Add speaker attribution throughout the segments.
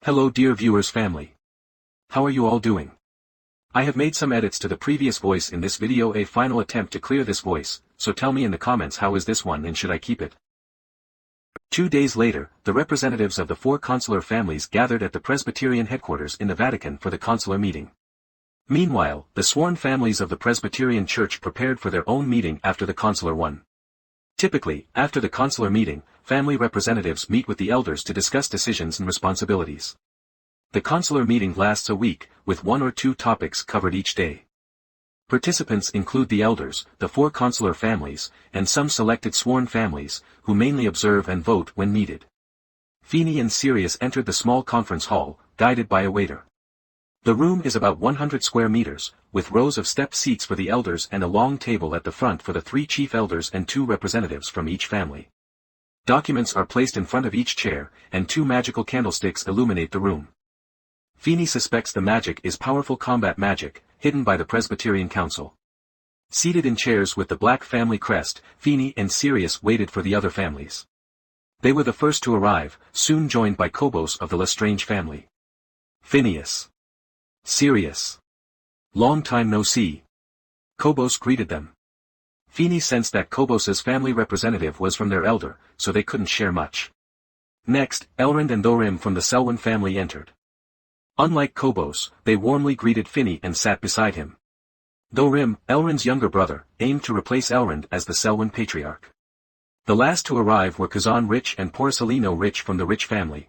Speaker 1: Hello dear viewers family. How are you all doing? I have made some edits to the previous voice in this video, a final attempt to clear this voice, so tell me in the comments how is this one and should I keep it? 2 days later, the representatives of the 4 consular families gathered at the Presbyterian headquarters in the Vatican for the consular meeting. Meanwhile, the sworn families of the Presbyterian Church prepared for their own meeting after the consular one. Typically, after the consular meeting, family representatives meet with the elders to discuss decisions and responsibilities. The consular meeting lasts a week, with 1 or 2 topics covered each day. Participants include the elders, the 4 consular families, and some selected sworn families, who mainly observe and vote when needed. Feeney and Sirius entered the small conference hall, guided by a waiter. The room is about 100 square meters, with rows of stepped seats for the elders and a long table at the front for the 3 chief elders and 2 representatives from each family. Documents are placed in front of each chair, and 2 magical candlesticks illuminate the room. Feeney suspects the magic is powerful combat magic, hidden by the Presbyterian Council. Seated in chairs with the black family crest, Feeney and Sirius waited for the other families. They were the first to arrive, soon joined by Kobos of the Lestrange family. Phineas. Sirius. Long time no see. Kobos greeted them. Feeney sensed that Kobos's family representative was from their elder, so they couldn't share much. Next, Elrond and Thorim from the Selwyn family entered. Unlike Kobos, they warmly greeted Feeney and sat beside him. Thorim, Elrond's younger brother, aimed to replace Elrond as the Selwyn patriarch. The last to arrive were Kazan Rich and Porcelino Rich from the Rich family.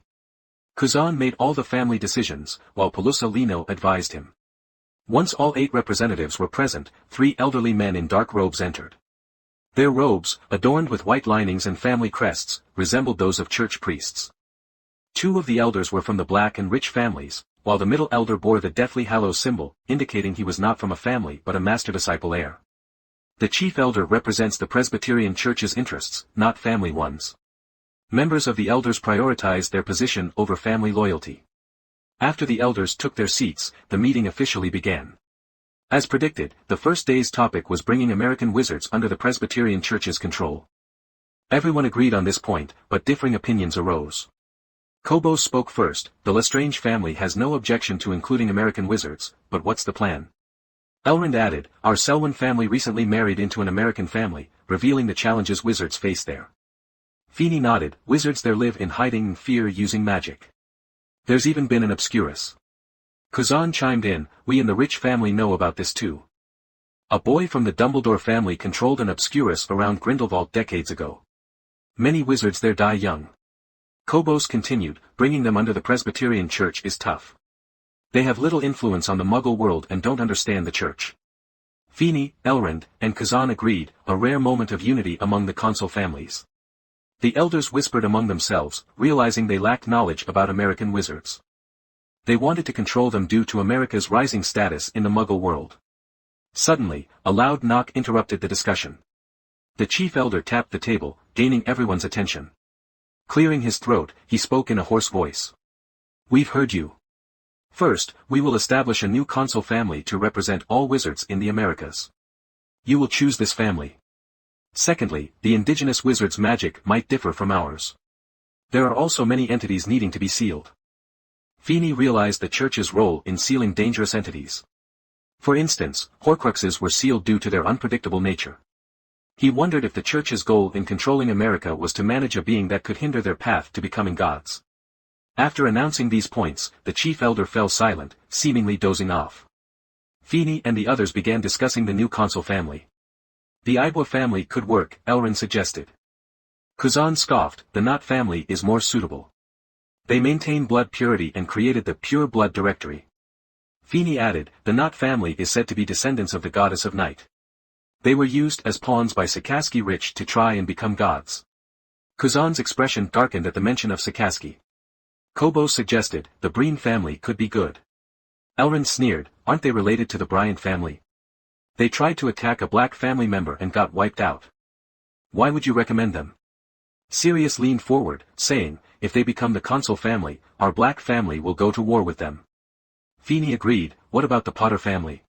Speaker 1: Kazan made all the family decisions, while Pelusa Lino advised him. Once all 8 representatives were present, 3 elderly men in dark robes entered. Their robes, adorned with white linings and family crests, resembled those of church priests. 2 of the elders were from the Black and Rich families, while the middle elder bore the Deathly Hallows symbol, indicating he was not from a family but a master-disciple heir. The chief elder represents the Presbyterian Church's interests, not family ones. Members of the elders prioritized their position over family loyalty. After the elders took their seats, the meeting officially began. As predicted, the first day's topic was bringing American wizards under the Presbyterian Church's control. Everyone agreed on this point, but differing opinions arose. Kobos spoke first. The Lestrange family has no objection to including American wizards, but what's the plan? Elrond added, our Selwyn family recently married into an American family, revealing the challenges wizards face there. Feeney nodded, wizards there live in hiding and fear using magic. There's even been an obscurus. Kazan chimed in, we in the Rich family know about this too. A boy from the Dumbledore family controlled an obscurus around Grindelwald decades ago. Many wizards there die young. Kobos continued, bringing them under the Presbyterian Church is tough. They have little influence on the Muggle world and don't understand the Church. Feeney, Elrond, and Kazan agreed, a rare moment of unity among the consul families. The elders whispered among themselves, realizing they lacked knowledge about American wizards. They wanted to control them due to America's rising status in the Muggle world. Suddenly, a loud knock interrupted the discussion. The chief elder tapped the table, gaining everyone's attention. Clearing his throat, he spoke in a hoarse voice. We've heard you. First, we will establish a new consul family to represent all wizards in the Americas. You will choose this family. Secondly, the indigenous wizards' magic might differ from ours. There are also many entities needing to be sealed. Feeney realized the Church's role in sealing dangerous entities. For instance, Horcruxes were sealed due to their unpredictable nature. He wondered if the Church's goal in controlling America was to manage a being that could hinder their path to becoming gods. After announcing these points, the chief elder fell silent, seemingly dozing off. Feeney and the others began discussing the new consul family. The Ibwa family could work, Elrond suggested. Kazan scoffed, the Knot family is more suitable. They maintain blood purity and created the Pureblood directory. Feeney added, the Knot family is said to be descendants of the goddess of night. They were used as pawns by Sakaski Rich to try and become gods. Kazan's expression darkened at the mention of Sakaski. Kobos suggested, the Breen family could be good. Elrond sneered, aren't they related to the Bryant family? They tried to attack a black family member and got wiped out. Why would you recommend them? Sirius leaned forward, saying, if they become the consul family, our black family will go to war with them. Feeney agreed, what about the Potter family?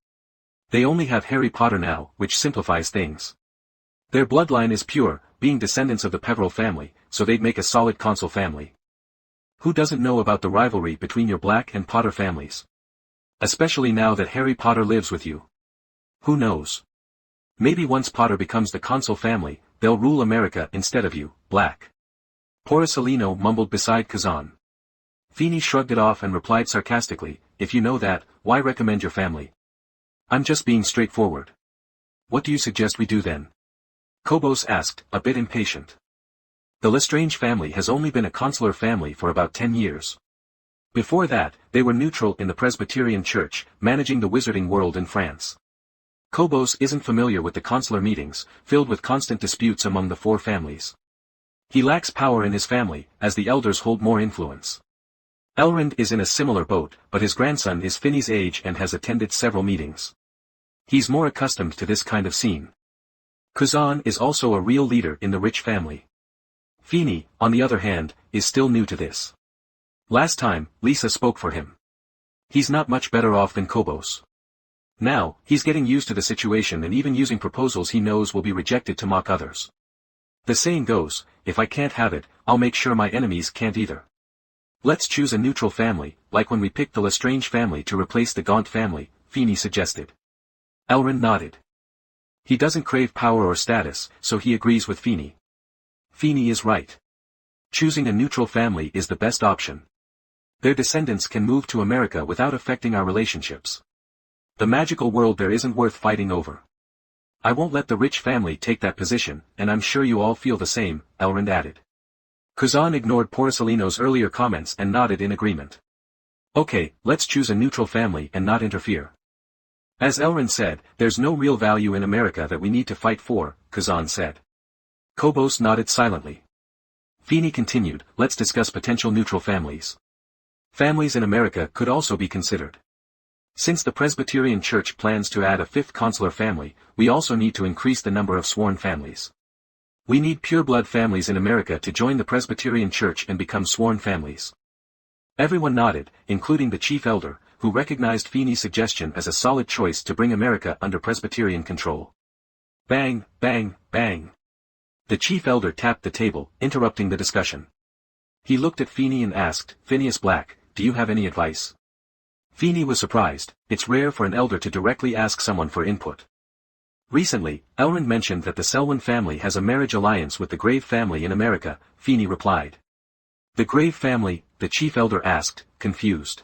Speaker 1: They only have Harry Potter now, which simplifies things. Their bloodline is pure, being descendants of the Peverell family, so they'd make a solid consul family. Who doesn't know about the rivalry between your Black and Potter families? Especially now that Harry Potter lives with you. Who knows? Maybe once Potter becomes the consul family, they'll rule America instead of you, Black. Porcelino mumbled beside Kazan. Feeney shrugged it off and replied sarcastically, if you know that, why recommend your family? I'm just being straightforward. What do you suggest we do then? Kobos asked, a bit impatient. The Lestrange family has only been a consular family for about 10 years. Before that, they were neutral in the Presbyterian Church, managing the wizarding world in France. Kobos isn't familiar with the consular meetings, filled with constant disputes among the four families. He lacks power in his family, as the elders hold more influence. Elrond is in a similar boat, but his grandson is Finney's age and has attended several meetings. He's more accustomed to this kind of scene. Kazan is also a real leader in the rich family. Feeney, on the other hand, is still new to this. Last time, Lisa spoke for him. He's not much better off than Kobos. Now, he's getting used to the situation and even using proposals he knows will be rejected to mock others. The saying goes, if I can't have it, I'll make sure my enemies can't either. Let's choose a neutral family, like when we picked the Lestrange family to replace the Gaunt family, Feeney suggested. Elrond nodded. He doesn't crave power or status, so he agrees with Feeney. Feeney is right. Choosing a neutral family is the best option. Their descendants can move to America without affecting our relationships. The magical world there isn't worth fighting over. I won't let the rich family take that position, and I'm sure you all feel the same, Elrond added. Kazan ignored Porcelino's earlier comments and nodded in agreement. Okay, let's choose a neutral family and not interfere. As Elrond said, there's no real value in America that we need to fight for, Kazan said. Kobos nodded silently. Feeney continued, let's discuss potential neutral families. Families in America could also be considered. Since the Presbyterian Church plans to add a fifth consular family, we also need to increase the number of sworn families. We need pureblood families in America to join the Presbyterian Church and become sworn families. Everyone nodded, including the chief elder, who recognized Feeney's suggestion as a solid choice to bring America under Presbyterian control. Bang, bang, bang. The chief elder tapped the table, interrupting the discussion. He looked at Feeney and asked, Phineas Black, do you have any advice? Feeney was surprised. It's rare for an elder to directly ask someone for input. Recently, Elrond mentioned that the Selwyn family has a marriage alliance with the Grave family in America, Feeney replied. The Grave family, the chief elder asked, confused.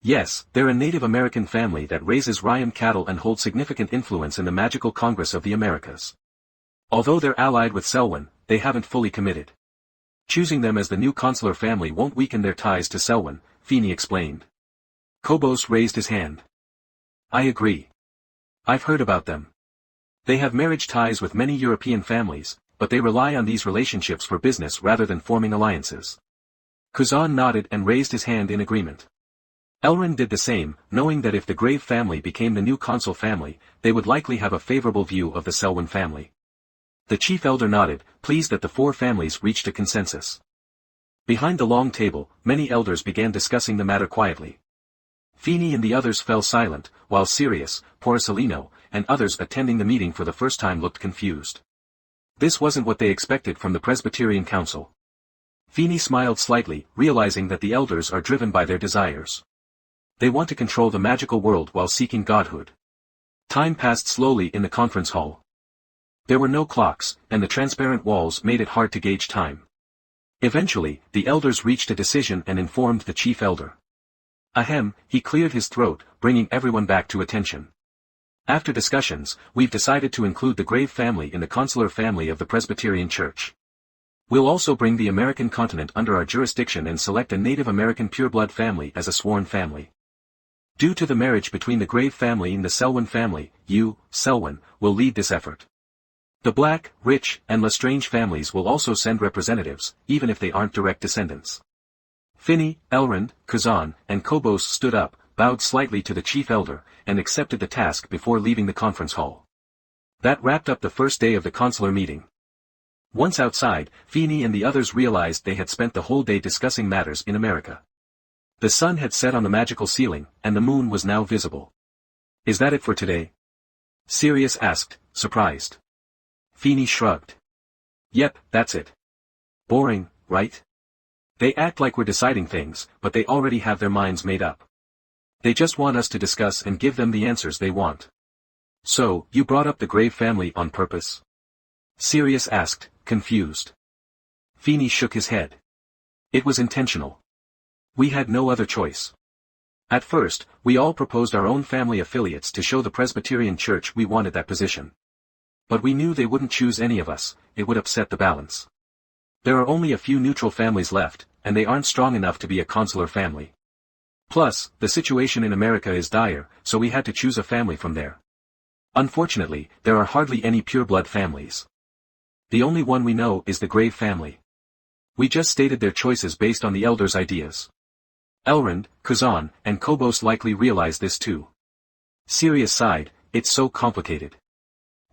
Speaker 1: Yes, they're a Native American family that raises Ryan cattle and holds significant influence in the Magical Congress of the Americas. Although they're allied with Selwyn, they haven't fully committed. Choosing them as the new consular family won't weaken their ties to Selwyn, Feeney explained. Kobos raised his hand. I agree. I've heard about them. They have marriage ties with many European families, but they rely on these relationships for business rather than forming alliances. Kazan nodded and raised his hand in agreement. Elrond did the same, knowing that if the Grave family became the new consul family, they would likely have a favorable view of the Selwyn family. The chief elder nodded, pleased that the four families reached a consensus. Behind the long table, many elders began discussing the matter quietly. Feeney and the others fell silent, while Sirius, Porcelino, and others attending the meeting for the first time looked confused. This wasn't what they expected from the Presbyterian Council. Feeney smiled slightly, realizing that the elders are driven by their desires. They want to control the magical world while seeking godhood. Time passed slowly in the conference hall. There were no clocks, and the transparent walls made it hard to gauge time. Eventually, the elders reached a decision and informed the chief elder. Ahem, he cleared his throat, bringing everyone back to attention. After discussions, we've decided to include the Grave family in the consular family of the Presbyterian Church. We'll also bring the American continent under our jurisdiction and select a Native American pureblood family as a sworn family. Due to the marriage between the Grave family and the Selwyn family, you, Selwyn, will lead this effort. The Black, Rich, and Lestrange families will also send representatives, even if they aren't direct descendants. Finney, Elrond, Kazan, and Kobos stood up, bowed slightly to the chief elder, and accepted the task before leaving the conference hall. That wrapped up the first day of the consular meeting. Once outside, Feeney and the others realized they had spent the whole day discussing matters in America. The sun had set on the magical ceiling, and the moon was now visible. Is that it for today? Sirius asked, surprised. Feeney shrugged. Yep, that's it. Boring, right? They act like we're deciding things, but they already have their minds made up. They just want us to discuss and give them the answers they want. So, you brought up the Grave family on purpose? Sirius asked, confused. Feeney shook his head. It was intentional. We had no other choice. At first, we all proposed our own family affiliates to show the Presbyterian Church we wanted that position. But we knew they wouldn't choose any of us, it would upset the balance. There are only a few neutral families left, and they aren't strong enough to be a consular family. Plus, the situation in America is dire, so we had to choose a family from there. Unfortunately, there are hardly any pureblood families. The only one we know is the Grave family. We just stated their choices based on the elders' ideas. Elrond, Kazan, and Kobos likely realize this too. Sirius sighed, it's so complicated.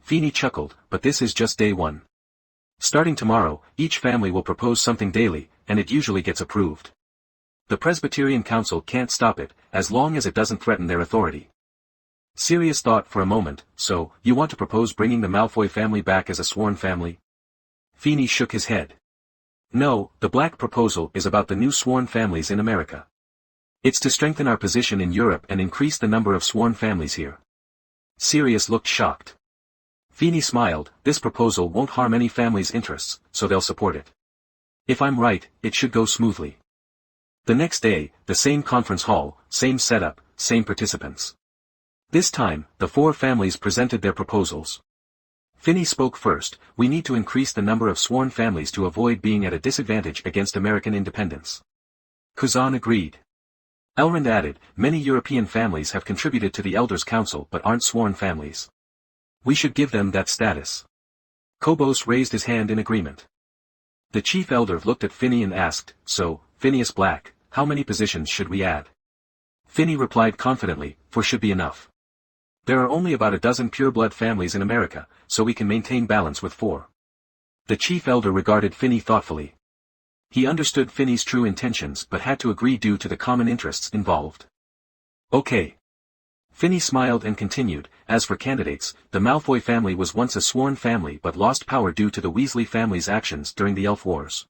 Speaker 1: Feeney chuckled, but this is just day one. Starting tomorrow, each family will propose something daily, and it usually gets approved. The Presbyterian Council can't stop it, as long as it doesn't threaten their authority. Sirius thought for a moment, so, you want to propose bringing the Malfoy family back as a sworn family? Feeney shook his head. No, the Black proposal is about the new sworn families in America. It's to strengthen our position in Europe and increase the number of sworn families here. Sirius looked shocked. Feeney smiled, this proposal won't harm any family's interests, so they'll support it. If I'm right, it should go smoothly. The next day, the same conference hall, same setup, same participants. This time, the four families presented their proposals. Finney spoke first, we need to increase the number of sworn families to avoid being at a disadvantage against American independence. Kazan agreed. Elrond added, many European families have contributed to the Elders' Council but aren't sworn families. We should give them that status. Kobos raised his hand in agreement. The chief elder looked at Finney and asked, so, Phineas Black, how many positions should we add? Finney replied confidently, 4 should be enough. There are only about a dozen pureblood families in America, so we can maintain balance with 4. The chief elder regarded Finney thoughtfully. He understood Finney's true intentions but had to agree due to the common interests involved. Okay. Finney smiled and continued, as for candidates, the Malfoy family was once a sworn family but lost power due to the Weasley family's actions during the Elf Wars.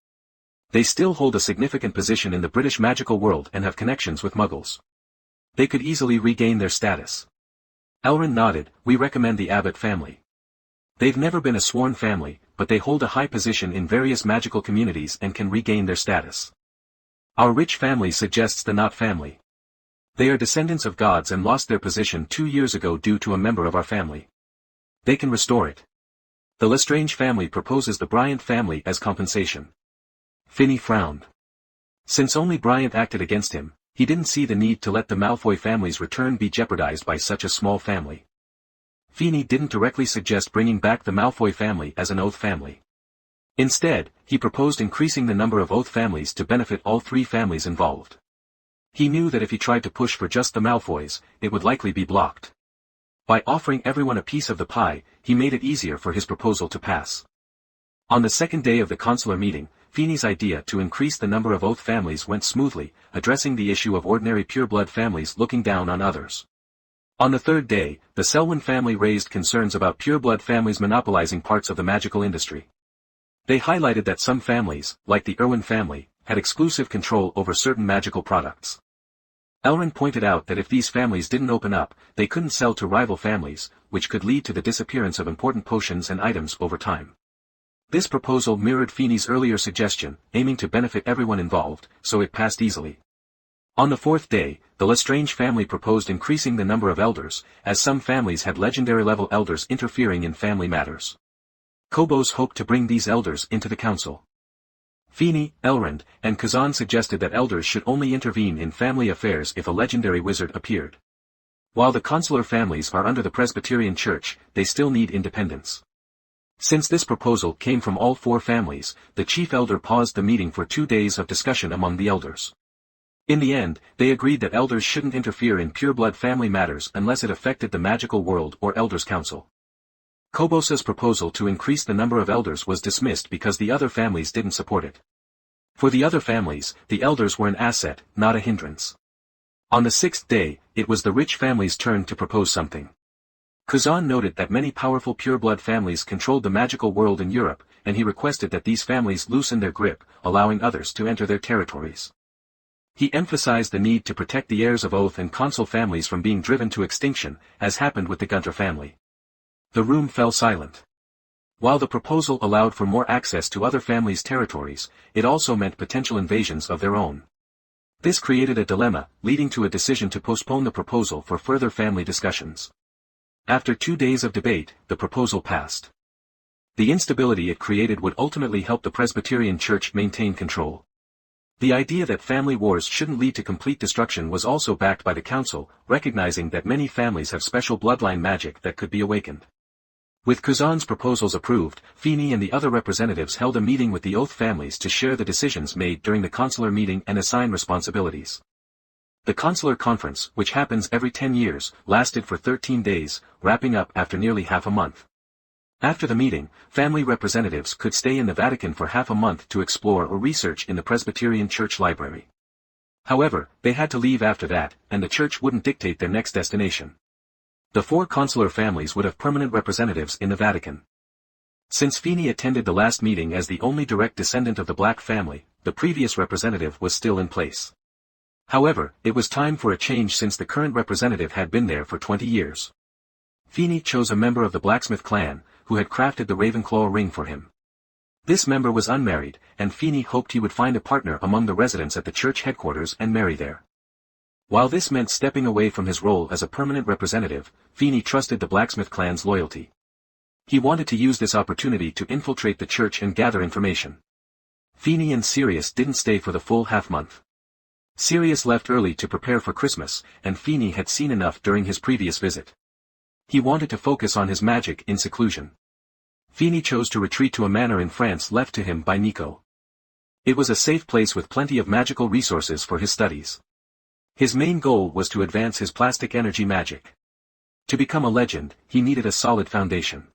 Speaker 1: They still hold a significant position in the British magical world and have connections with Muggles. They could easily regain their status. Elrond nodded, we recommend the Abbott family. They've never been a sworn family, but they hold a high position in various magical communities and can regain their status. Our Rich family suggests the Knott family. They are descendants of gods and lost their position 2 years ago due to a member of our family. They can restore it. The Lestrange family proposes the Bryant family as compensation. Finney frowned. Since only Bryant acted against him, he didn't see the need to let the Malfoy family's return be jeopardized by such a small family. Feeney didn't directly suggest bringing back the Malfoy family as an oath family. Instead, he proposed increasing the number of oath families to benefit all 3 families involved. He knew that if he tried to push for just the Malfoys, it would likely be blocked. By offering everyone a piece of the pie, he made it easier for his proposal to pass. On the second day of the consular meeting, Feeney's idea to increase the number of oath families went smoothly, addressing the issue of ordinary pureblood families looking down on others. On the third day, the Selwyn family raised concerns about pureblood families monopolizing parts of the magical industry. They highlighted that some families, like the Irwin family, had exclusive control over certain magical products. Elrond pointed out that if these families didn't open up, they couldn't sell to rival families, which could lead to the disappearance of important potions and items over time. This proposal mirrored Feeney's earlier suggestion, aiming to benefit everyone involved, so it passed easily. On the fourth day, the Lestrange family proposed increasing the number of elders, as some families had legendary-level elders interfering in family matters. Kobos hoped to bring these elders into the council. Feeney, Elrond, and Kazan suggested that elders should only intervene in family affairs if a legendary wizard appeared. While the consular families are under the Presbyterian Church, they still need independence. Since this proposal came from all 4 families, the chief elder paused the meeting for 2 days of discussion among the elders. In the end, they agreed that elders shouldn't interfere in pureblood family matters unless it affected the magical world or Elders' Council. Kobos's proposal to increase the number of elders was dismissed because the other families didn't support it. For the other families, the elders were an asset, not a hindrance. On the 6th day, it was the Rich family's turn to propose something. Curzon noted that many powerful pureblood families controlled the magical world in Europe, and he requested that these families loosen their grip, allowing others to enter their territories. He emphasized the need to protect the heirs of Oath and Consul families from being driven to extinction, as happened with the Gunter family. The room fell silent. While the proposal allowed for more access to other families' territories, it also meant potential invasions of their own. This created a dilemma, leading to a decision to postpone the proposal for further family discussions. After 2 days of debate, the proposal passed. The instability it created would ultimately help the Presbyterian Church maintain control. The idea that family wars shouldn't lead to complete destruction was also backed by the Council, recognizing that many families have special bloodline magic that could be awakened. With Curzon's proposals approved, Feeney and the other representatives held a meeting with the Oath families to share the decisions made during the consular meeting and assign responsibilities. The consular conference, which happens every 10 years, lasted for 13 days, wrapping up after nearly half a month. After the meeting, family representatives could stay in the Vatican for half a month to explore or research in the Presbyterian Church library. However, they had to leave after that, and the church wouldn't dictate their next destination. The 4 consular families would have permanent representatives in the Vatican. Since Feeney attended the last meeting as the only direct descendant of the Black family, the previous representative was still in place. However, it was time for a change since the current representative had been there for 20 years. Feeney chose a member of the Blacksmith clan, who had crafted the Ravenclaw ring for him. This member was unmarried, and Feeney hoped he would find a partner among the residents at the church headquarters and marry there. While this meant stepping away from his role as a permanent representative, Feeney trusted the Blacksmith clan's loyalty. He wanted to use this opportunity to infiltrate the church and gather information. Feeney and Sirius didn't stay for the full half-month. Sirius left early to prepare for Christmas, and Feeney had seen enough during his previous visit. He wanted to focus on his magic in seclusion. Feeney chose to retreat to a manor in France left to him by Nico. It was a safe place with plenty of magical resources for his studies. His main goal was to advance his plastic energy magic. To become a legend, he needed a solid foundation.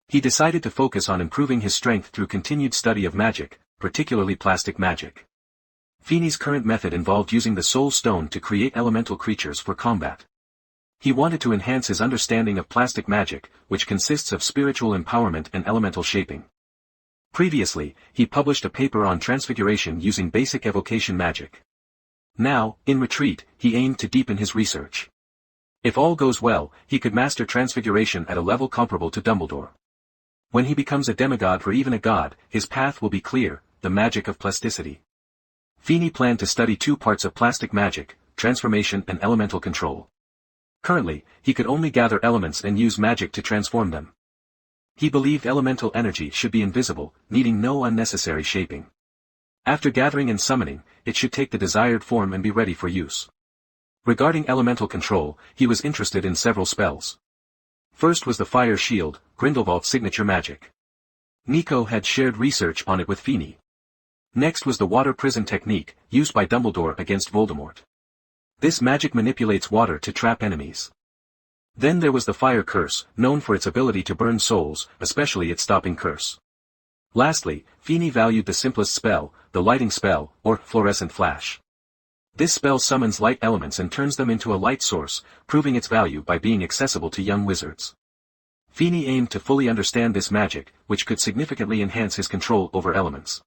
Speaker 1: He decided to focus on improving his strength through continued study of magic, particularly plastic magic. Feeney's current method involved using the Soul Stone to create elemental creatures for combat. He wanted to enhance his understanding of plastic magic, which consists of spiritual empowerment and elemental shaping. Previously, he published a paper on transfiguration using basic evocation magic. Now, in retreat, he aimed to deepen his research. If all goes well, he could master transfiguration at a level comparable to Dumbledore. When he becomes a demigod or even a god, his path will be clear, the magic of plasticity. Feeney planned to study 2 parts of plastic magic, transformation and elemental control. Currently, he could only gather elements and use magic to transform them. He believed elemental energy should be invisible, needing no unnecessary shaping. After gathering and summoning, it should take the desired form and be ready for use. Regarding elemental control, he was interested in several spells. First was the Fire Shield, Grindelwald's signature magic. Nico had shared research on it with Feeney. Next was the Water Prison technique, used by Dumbledore against Voldemort. This magic manipulates water to trap enemies. Then there was the Fire Curse, known for its ability to burn souls, especially its stopping curse. Lastly, Feeney valued the simplest spell, the Lighting Spell, or Fluorescent Flash. This spell summons light elements and turns them into a light source, proving its value by being accessible to young wizards. Feeney aimed to fully understand this magic, which could significantly enhance his control over elements.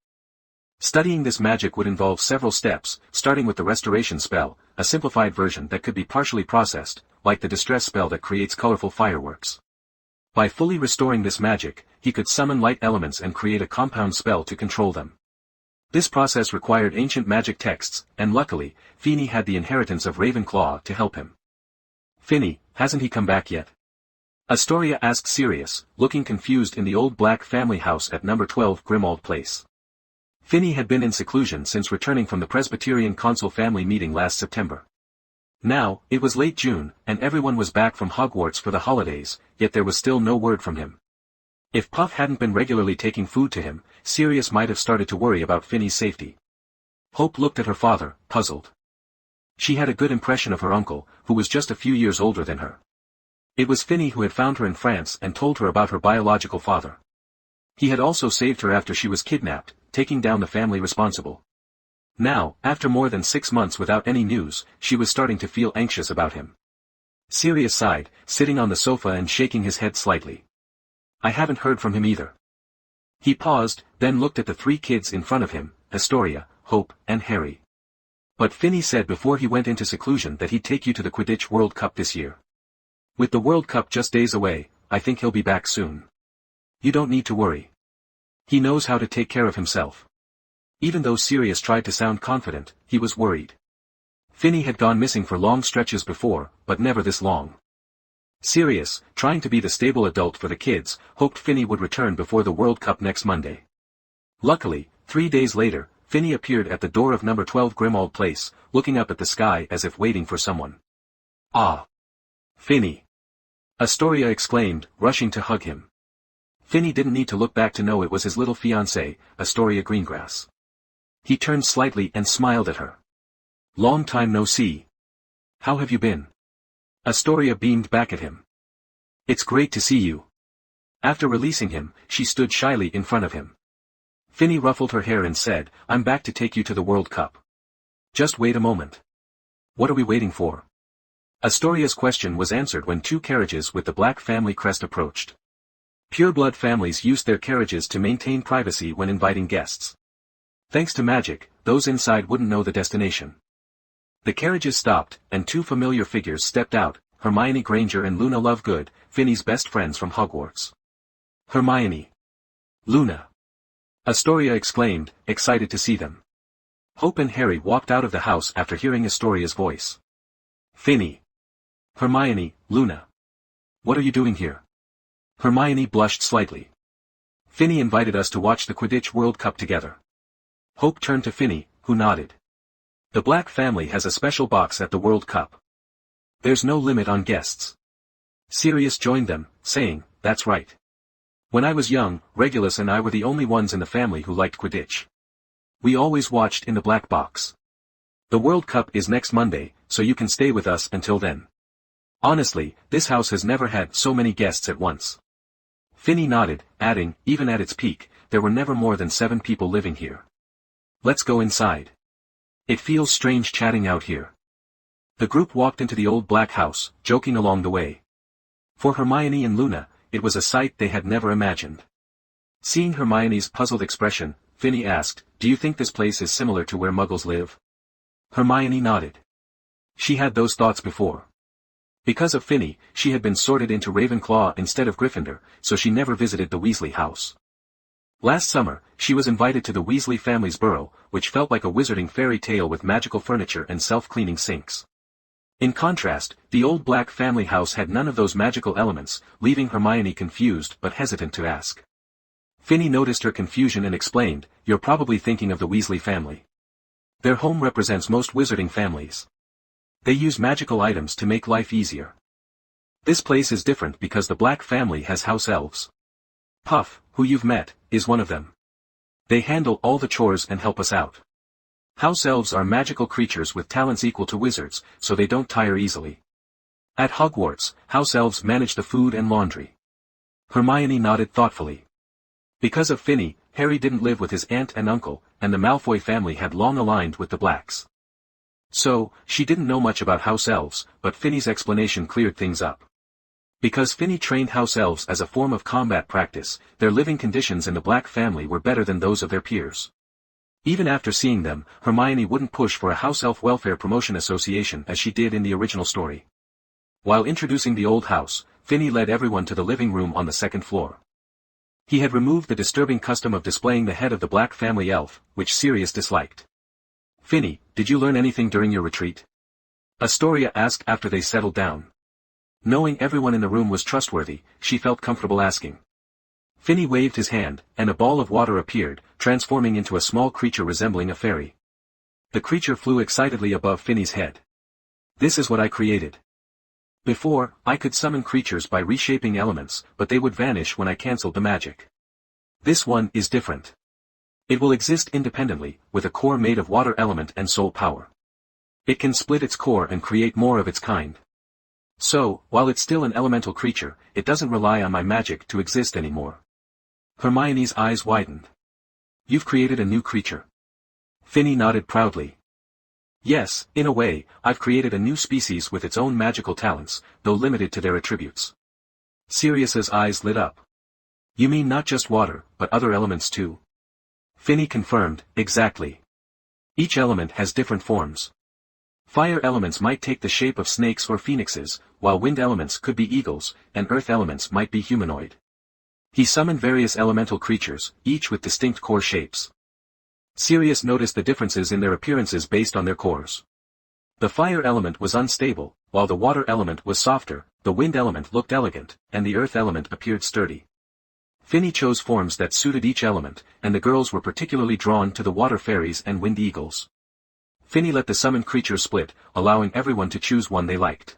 Speaker 1: Studying this magic would involve several steps, starting with the Restoration spell, a simplified version that could be partially processed, like the Distress spell that creates colorful fireworks. By fully restoring this magic, he could summon light elements and create a compound spell to control them. This process required ancient magic texts, and luckily, Feeney had the inheritance of Ravenclaw to help him. "Finny, hasn't he come back yet?" Astoria asked Sirius, looking confused in the old Black family house at number 12 Grimmauld Place. Finny had been in seclusion since returning from the Presbyterian Council family meeting last September. Now, it was late June, and everyone was back from Hogwarts for the holidays, yet there was still no word from him. If Puff hadn't been regularly taking food to him, Sirius might have started to worry about Finny's safety. Hope looked at her father, puzzled. She had a good impression of her uncle, who was just a few years older than her. It was Finny who had found her in France and told her about her biological father. He had also saved her after she was kidnapped, taking down the family responsible. Now, after more than 6 months without any news, she was starting to feel anxious about him. Sirius sighed, sitting on the sofa and shaking his head slightly. I haven't heard from him either. He paused, then looked at the three kids in front of him, Astoria, Hope, and Harry. But Finney said before he went into seclusion that he'd take you to the Quidditch World Cup this year. With the World Cup just days away, I think he'll be back soon. You don't need to worry. He knows how to take care of himself. Even though Sirius tried to sound confident, he was worried. Finney had gone missing for long stretches before, but never this long. Sirius, trying to be the stable adult for the kids, hoped Finney would return before the World Cup next Monday. Luckily, 3 days later, Finney appeared at the door of number 12 Grimmauld Place, looking up at the sky as if waiting for someone. Ah! Finney! Astoria exclaimed, rushing to hug him. Finney didn't need to look back to know it was his little fiancée, Astoria Greengrass. He turned slightly and smiled at her. Long time no see. How have you been? Astoria beamed back at him. It's great to see you. After releasing him, she stood shyly in front of him. Finney ruffled her hair and said, I'm back to take you to the World Cup. Just wait a moment. What are we waiting for? Astoria's question was answered when 2 carriages with the Black family crest approached. Pureblood families used their carriages to maintain privacy when inviting guests. Thanks to magic, those inside wouldn't know the destination. The carriages stopped, and 2 familiar figures stepped out, Hermione Granger and Luna Lovegood, Finney's best friends from Hogwarts. Hermione. Luna. Astoria exclaimed, excited to see them. Hope and Harry walked out of the house after hearing Astoria's voice. Finney. Hermione, Luna. What are you doing here? Hermione blushed slightly. Finney invited us to watch the Quidditch World Cup together. Hope turned to Finney, who nodded. The Black family has a special box at the World Cup. There's no limit on guests. Sirius joined them, saying, that's right. When I was young, Regulus and I were the only ones in the family who liked Quidditch. We always watched in the Black box. The World Cup is next Monday, so you can stay with us until then. Honestly, this house has never had so many guests at once. Finney nodded, adding, even at its peak, there were never more than 7 people living here. Let's go inside. It feels strange chatting out here. The group walked into the old black house, joking along the way. For Hermione and Luna, it was a sight they had never imagined. Seeing Hermione's puzzled expression, Finney asked, do you think this place is similar to where Muggles live? Hermione nodded. She had those thoughts before. Because of Finney, she had been sorted into Ravenclaw instead of Gryffindor, so she never visited the Weasley house. Last summer, she was invited to the Weasley family's burrow, which felt like a wizarding fairy tale with magical furniture and self-cleaning sinks. In contrast, the old Black family house had none of those magical elements, leaving Hermione confused but hesitant to ask. Finney noticed her confusion and explained, you're probably thinking of the Weasley family. Their home represents most wizarding families. They use magical items to make life easier. This place is different because the Black family has house elves. Puff, who you've met, is one of them. They handle all the chores and help us out. House elves are magical creatures with talents equal to wizards, so they don't tire easily. At Hogwarts, house elves manage the food and laundry. Hermione nodded thoughtfully. Because of Finney, Harry didn't live with his aunt and uncle, and the Malfoy family had long aligned with the Blacks. So, she didn't know much about house elves, but Finney's explanation cleared things up. Because Finney trained house elves as a form of combat practice, their living conditions in the Black family were better than those of their peers. Even after seeing them, Hermione wouldn't push for a house elf welfare promotion association as she did in the original story. While introducing the old house, Finney led everyone to the living room on the 2nd floor. He had removed the disturbing custom of displaying the head of the Black family elf, which Sirius disliked. Finney, did you learn anything during your retreat? Astoria asked after they settled down. Knowing everyone in the room was trustworthy, she felt comfortable asking. Finney waved his hand, and a ball of water appeared, transforming into a small creature resembling a fairy. The creature flew excitedly above Finney's head. This is what I created. Before, I could summon creatures by reshaping elements, but they would vanish when I cancelled the magic. This one is different. It will exist independently, with a core made of water element and soul power. It can split its core and create more of its kind. So, while it's still an elemental creature, it doesn't rely on my magic to exist anymore. Hermione's eyes widened. You've created a new creature. Finney nodded proudly. Yes, in a way, I've created a new species with its own magical talents, though limited to their attributes. Sirius's eyes lit up. You mean not just water, but other elements too? Finney confirmed, exactly. Each element has different forms. Fire elements might take the shape of snakes or phoenixes, while wind elements could be eagles, and earth elements might be humanoid. He summoned various elemental creatures, each with distinct core shapes. Sirius noticed the differences in their appearances based on their cores. The fire element was unstable, while the water element was softer, the wind element looked elegant, and the earth element appeared sturdy. Finney chose forms that suited each element, and the girls were particularly drawn to the water fairies and wind eagles. Finney let the summoned creatures split, allowing everyone to choose one they liked.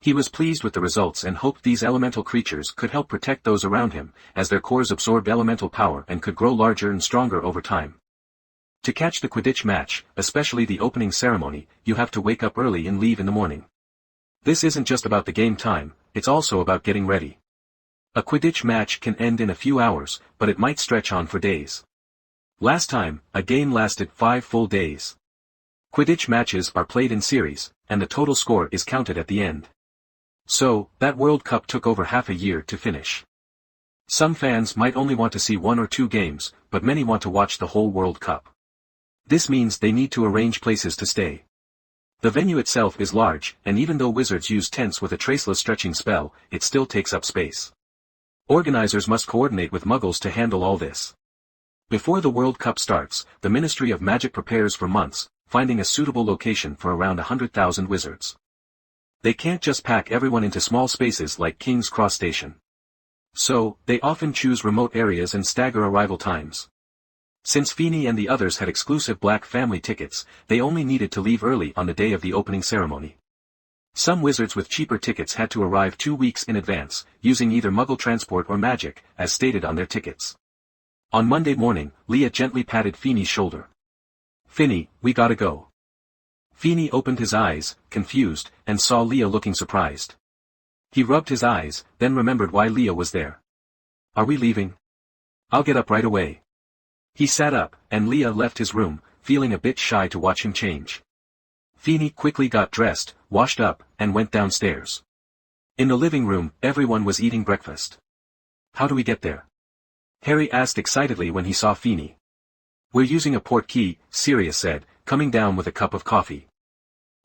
Speaker 1: He was pleased with the results and hoped these elemental creatures could help protect those around him, as their cores absorbed elemental power and could grow larger and stronger over time. To catch the Quidditch match, especially the opening ceremony, you have to wake up early and leave in the morning. This isn't just about the game time, it's also about getting ready. A Quidditch match can end in a few hours, but it might stretch on for days. Last time, a game lasted 5 full days. Quidditch matches are played in series, and the total score is counted at the end. So, that World Cup took over half a year to finish. Some fans might only want to see 1 or 2 games, but many want to watch the whole World Cup. This means they need to arrange places to stay. The venue itself is large, and even though wizards use tents with a traceless stretching spell, it still takes up space. Organizers must coordinate with Muggles to handle all this. Before the World Cup starts, the Ministry of Magic prepares for months, finding a suitable location for around 100,000 wizards. They can't just pack everyone into small spaces like King's Cross Station. So, they often choose remote areas and stagger arrival times. Since Feeney and the others had exclusive Black family tickets, they only needed to leave early on the day of the opening ceremony. Some wizards with cheaper tickets had to arrive 2 weeks in advance, using either Muggle transport or magic, as stated on their tickets. On Monday morning, Leah gently patted Feeney's shoulder. "Finney, we gotta go." Feeney opened his eyes, confused, and saw Leah looking surprised. He rubbed his eyes, then remembered why Leah was there. "Are we leaving?" "I'll get up right away." He sat up, and Leah left his room, feeling a bit shy to watch him change. Feeney quickly got dressed, washed up, and went downstairs. In the living room, everyone was eating breakfast. "How do we get there?" Harry asked excitedly when he saw Feeney. "We're using a portkey," Sirius said, coming down with a cup of coffee.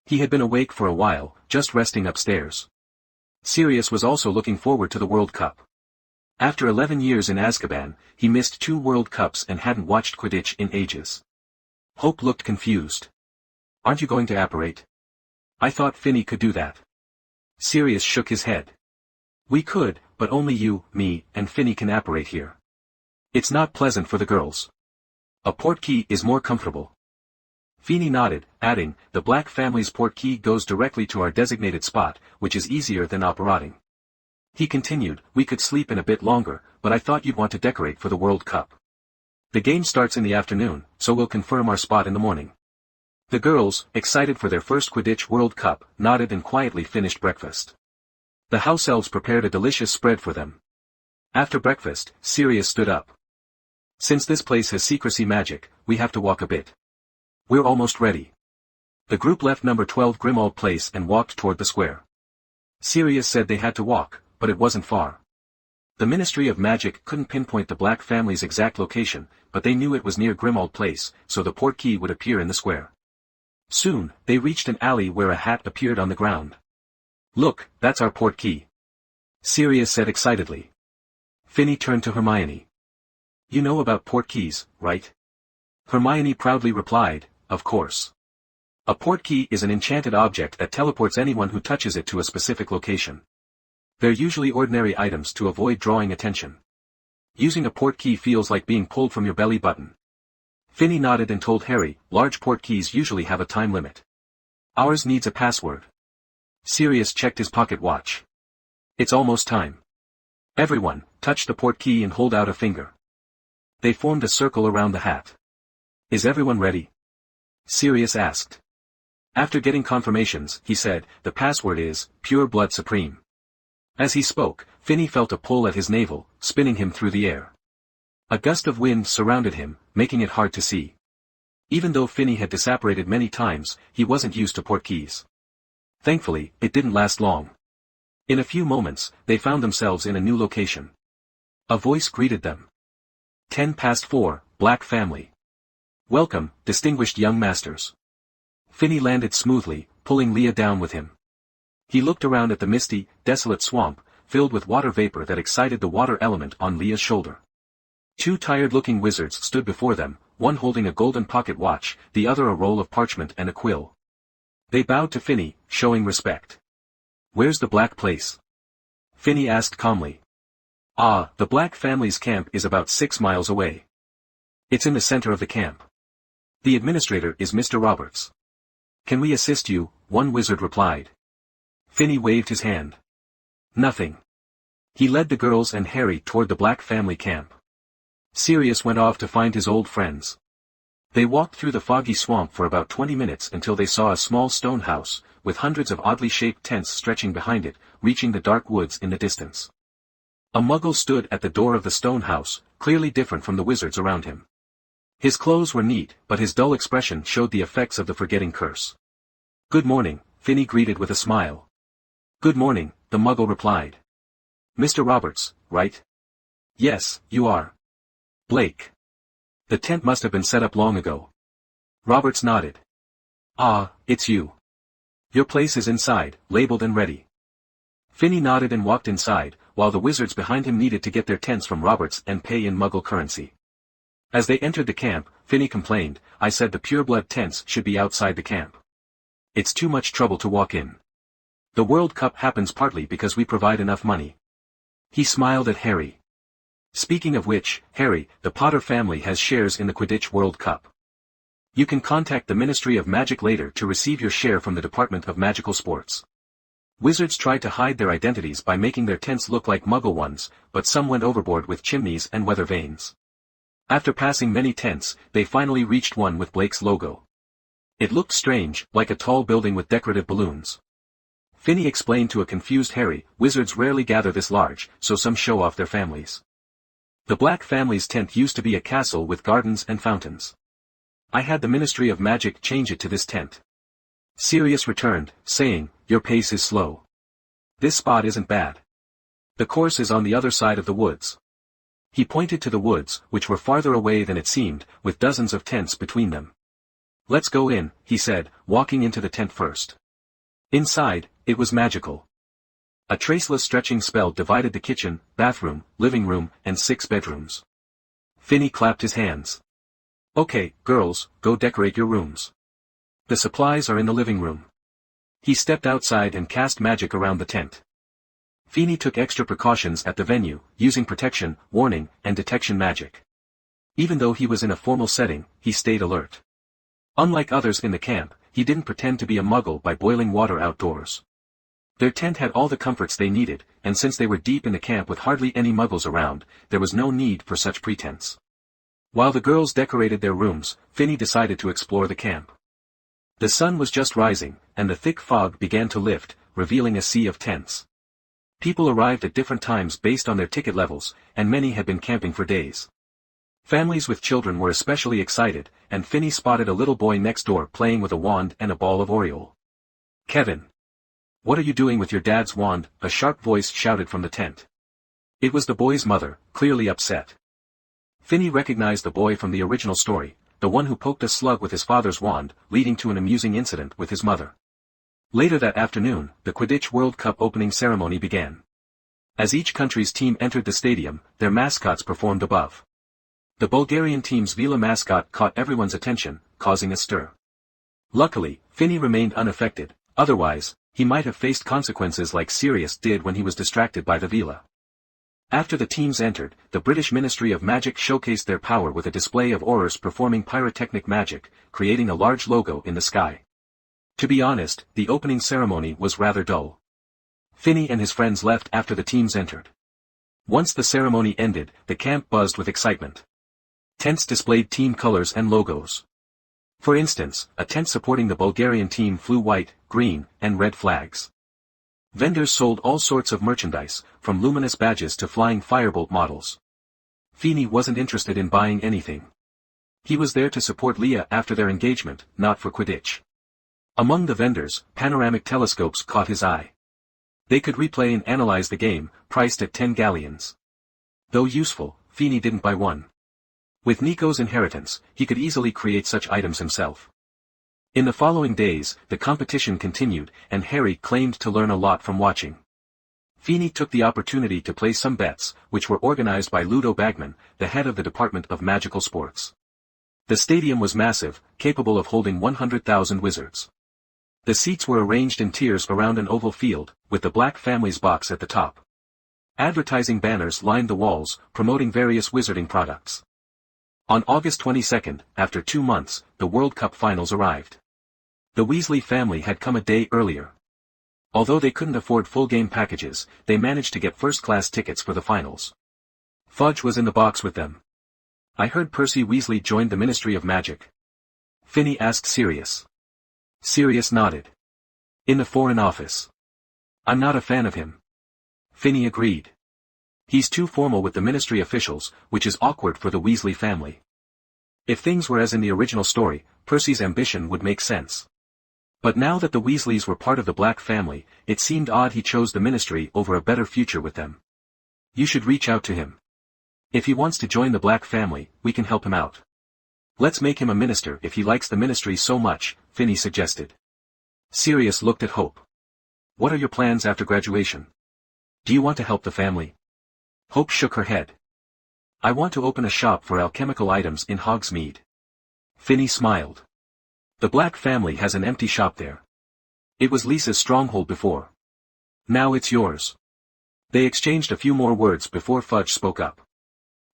Speaker 1: He had been awake for a while, just resting upstairs. Sirius was also looking forward to the World Cup. After 11 years in Azkaban, he missed 2 World Cups and hadn't watched Quidditch in ages. Hope looked confused. "Aren't you going to apparate?" "I thought Finney could do that." Sirius shook his head. "We could, but only you, me, and Finney can apparate here. It's not pleasant for the girls. A portkey is more comfortable." Feeney nodded, adding, "The Black family's portkey goes directly to our designated spot, which is easier than apparating." He continued, "We could sleep in a bit longer, but I thought you'd want to decorate for the World Cup. The game starts in the afternoon, so we'll confirm our spot in the morning." The girls, excited for their first Quidditch World Cup, nodded and quietly finished breakfast. The house elves prepared a delicious spread for them. After breakfast, Sirius stood up. "Since this place has secrecy magic, we have to walk a bit. We're almost ready." The group left number 12 Grimmauld Place and walked toward the square. Sirius said they had to walk, but it wasn't far. The Ministry of Magic couldn't pinpoint the Black family's exact location, but they knew it was near Grimmauld Place, so the portkey would appear in the square. Soon, they reached an alley where a hat appeared on the ground. "Look, that's our portkey," Sirius said excitedly. Finney turned to Hermione. "You know about portkeys, right?" Hermione proudly replied, "Of course. A portkey is an enchanted object that teleports anyone who touches it to a specific location. They're usually ordinary items to avoid drawing attention. Using a portkey feels like being pulled from your belly button." Finney nodded and told Harry, "Large portkeys usually have a time limit. Ours needs a password." Sirius checked his pocket watch. "It's almost time. Everyone, touch the portkey and hold out a finger." They formed a circle around the hat. "Is everyone ready?" Sirius asked. After getting confirmations, he said, "The password is, Pureblood Supreme." As he spoke, Finney felt a pull at his navel, spinning him through the air. A gust of wind surrounded him, making it hard to see. Even though Finney had disapparated many times, he wasn't used to portkeys. Thankfully, it didn't last long. In a few moments, they found themselves in a new location. A voice greeted them. 4, Black Family. Welcome, distinguished young masters. Finney landed smoothly, pulling Leah down with him. He looked around at the misty, desolate swamp, filled with water vapor that excited the water element on Leah's shoulder. 2 tired-looking wizards stood before them, one holding a golden pocket watch, the other a roll of parchment and a quill. They bowed to Finney, showing respect. Where's the Black place? Finney asked calmly. The Black family's camp is about 6 miles away. It's in the center of the camp. The administrator is Mr. Roberts. Can we assist you? One wizard replied. Finney waved his hand. Nothing. He led the girls and Harry toward the Black family camp. Sirius went off to find his old friends. They walked through the foggy swamp for about 20 minutes until they saw a small stone house, with hundreds of oddly shaped tents stretching behind it, reaching the dark woods in the distance. A muggle stood at the door of the stone house, clearly different from the wizards around him. His clothes were neat, but his dull expression showed the effects of the forgetting curse. Good morning, Finney greeted with a smile. Good morning, the muggle replied. Mr. Roberts, right? Yes, you are. Blake. The tent must have been set up long ago. Roberts nodded. It's you. Your place is inside, labeled and ready. Finney nodded and walked inside, while the wizards behind him needed to get their tents from Roberts and pay in muggle currency. As they entered the camp, Finney complained, I said the Pureblood tents should be outside the camp. It's too much trouble to walk in. The World Cup happens partly because we provide enough money. He smiled at Harry. Speaking of which, Harry, the Potter family has shares in the Quidditch World Cup. You can contact the Ministry of Magic later to receive your share from the Department of Magical Sports. Wizards tried to hide their identities by making their tents look like muggle ones, but some went overboard with chimneys and weather vanes. After passing many tents, they finally reached one with Blake's logo. It looked strange, like a tall building with decorative balloons. Finney explained to a confused Harry, wizards rarely gather this large, so some show off their families. The Black family's tent used to be a castle with gardens and fountains. I had the Ministry of Magic change it to this tent. Sirius returned, saying, your pace is slow. This spot isn't bad. The course is on the other side of the woods. He pointed to the woods, which were farther away than it seemed, with dozens of tents between them. Let's go in, he said, walking into the tent first. Inside, it was magical. A traceless stretching spell divided the kitchen, bathroom, living room, and 6 bedrooms. Finney clapped his hands. Okay, girls, go decorate your rooms. The supplies are in the living room. He stepped outside and cast magic around the tent. Finney took extra precautions at the venue, using protection, warning, and detection magic. Even though he was in a formal setting, he stayed alert. Unlike others in the camp, he didn't pretend to be a muggle by boiling water outdoors. Their tent had all the comforts they needed, and since they were deep in the camp with hardly any muggles around, there was no need for such pretense. While the girls decorated their rooms, Finney decided to explore the camp. The sun was just rising, and the thick fog began to lift, revealing a sea of tents. People arrived at different times based on their ticket levels, and many had been camping for days. Families with children were especially excited, and Finney spotted a little boy next door playing with a wand and a ball of Oriole. Kevin. What are you doing with your dad's wand? A sharp voice shouted from the tent. It was the boy's mother, clearly upset. Finney recognized the boy from the original story, the one who poked a slug with his father's wand, leading to an amusing incident with his mother. Later that afternoon, the Quidditch World Cup opening ceremony began. As each country's team entered the stadium, their mascots performed above. The Bulgarian team's Vila mascot caught everyone's attention, causing a stir. Luckily, Finney remained unaffected, otherwise, he might have faced consequences like Sirius did when he was distracted by the Vila. After the teams entered, the British Ministry of Magic showcased their power with a display of aurors performing pyrotechnic magic, creating a large logo in the sky. To be honest, the opening ceremony was rather dull. Finney and his friends left after the teams entered. Once the ceremony ended, the camp buzzed with excitement. Tents displayed team colors and logos. For instance, a tent supporting the Bulgarian team flew white, green, and red flags. Vendors sold all sorts of merchandise, from luminous badges to flying firebolt models. Finney wasn't interested in buying anything. He was there to support Leah after their engagement, not for Quidditch. Among the vendors, panoramic telescopes caught his eye. They could replay and analyze the game, priced at 10 galleons. Though useful, Feeney didn't buy one. With Nico's inheritance, he could easily create such items himself. In the following days, the competition continued, and Harry claimed to learn a lot from watching. Feeney took the opportunity to place some bets, which were organized by Ludo Bagman, the head of the Department of Magical Sports. The stadium was massive, capable of holding 100,000 wizards. The seats were arranged in tiers around an oval field, with the Black Family's box at the top. Advertising banners lined the walls, promoting various wizarding products. On August 22, after 2 months, the World Cup finals arrived. The Weasley family had come a day earlier. Although they couldn't afford full game packages, they managed to get first-class tickets for the finals. Fudge was in the box with them. "I heard Percy Weasley joined the Ministry of Magic." Finney asked Sirius. Sirius nodded. "In the Foreign Office. I'm not a fan of him." Finney agreed. "He's too formal with the ministry officials, which is awkward for the Weasley family." If things were as in the original story, Percy's ambition would make sense. But now that the Weasleys were part of the Black family, it seemed odd he chose the ministry over a better future with them. "You should reach out to him. If he wants to join the Black family, we can help him out. Let's make him a minister if he likes the ministry so much," Finney suggested. Sirius looked at Hope. "What are your plans after graduation? Do you want to help the family?" Hope shook her head. "I want to open a shop for alchemical items in Hogsmeade." Finney smiled. "The Black family has an empty shop there. It was Lisa's stronghold before. Now it's yours." They exchanged a few more words before Fudge spoke up.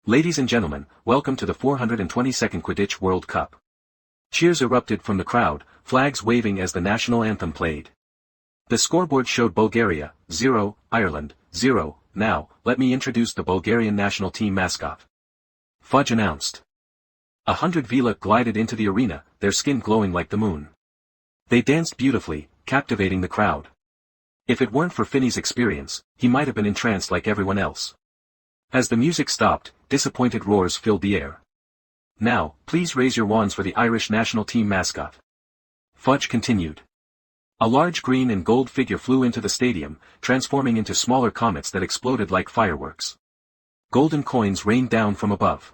Speaker 1: "Ladies and gentlemen, welcome to the 422nd Quidditch World Cup." Cheers erupted from the crowd, flags waving as the national anthem played. The scoreboard showed Bulgaria, 0, Ireland, 0, "Now, let me introduce the Bulgarian national team mascot," Fudge announced. 100 Vila glided into the arena, their skin glowing like the moon. They danced beautifully, captivating the crowd. If it weren't for Finney's experience, he might have been entranced like everyone else. As the music stopped, disappointed roars filled the air. "Now, please raise your wands for the Irish national team mascot," Fudge continued. A large green and gold figure flew into the stadium, transforming into smaller comets that exploded like fireworks. Golden coins rained down from above.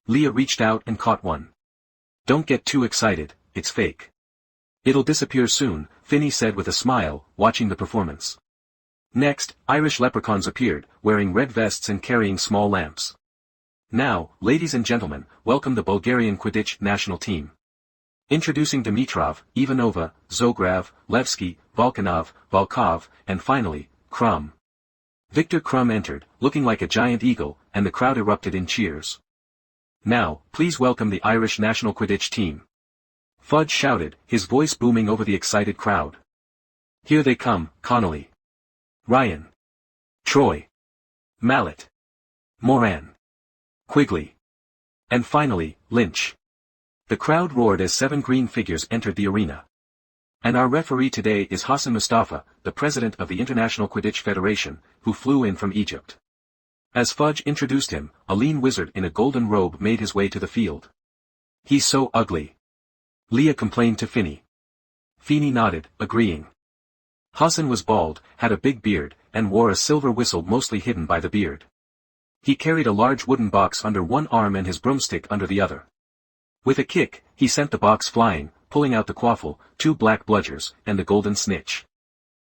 Speaker 1: Leah reached out and caught one. "Don't get too excited, it's fake. It'll disappear soon," Finney said with a smile, watching the performance. Next, Irish leprechauns appeared, wearing red vests and carrying small lamps. "Now, ladies and gentlemen, welcome the Bulgarian Quidditch national team. Introducing Dimitrov, Ivanova, Zograv, Levski, Volkanov, Volkov, and finally, Krum." Victor Krum entered, looking like a giant eagle, and the crowd erupted in cheers. "Now, please welcome the Irish national Quidditch team," Fudge shouted, his voice booming over the excited crowd. "Here they come, Connolly, Ryan, Troy, Mallet, Moran, Quigley, and finally, Lynch." The crowd roared as 7 green figures entered the arena. "And our referee today is Hassan Mustafa, the president of the International Quidditch Federation, who flew in from Egypt." As Fudge introduced him, a lean wizard in a golden robe made his way to the field. "He's so ugly," Leah complained to Finney. Feeney nodded, agreeing. Hassan was bald, had a big beard, and wore a silver whistle mostly hidden by the beard. He carried a large wooden box under one arm and his broomstick under the other. With a kick, he sent the box flying, pulling out the quaffle, 2 black bludgers, and the golden snitch.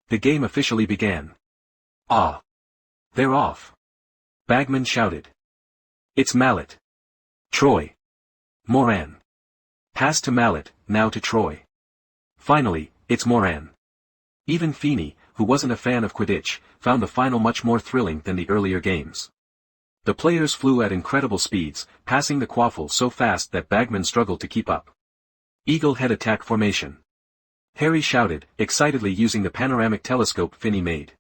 Speaker 1: The game officially began. "Ah! They're off!" Bagman shouted. "It's Mallet. Troy. Moran. Pass to Mallet, now to Troy. Finally, it's Moran." Even Feeney, who wasn't a fan of Quidditch, found the final much more thrilling than the earlier games. The players flew at incredible speeds, passing the quaffle so fast that Bagman struggled to keep up. Eagle head attack formation. Harry shouted, excitedly using the panoramic telescope Finney made.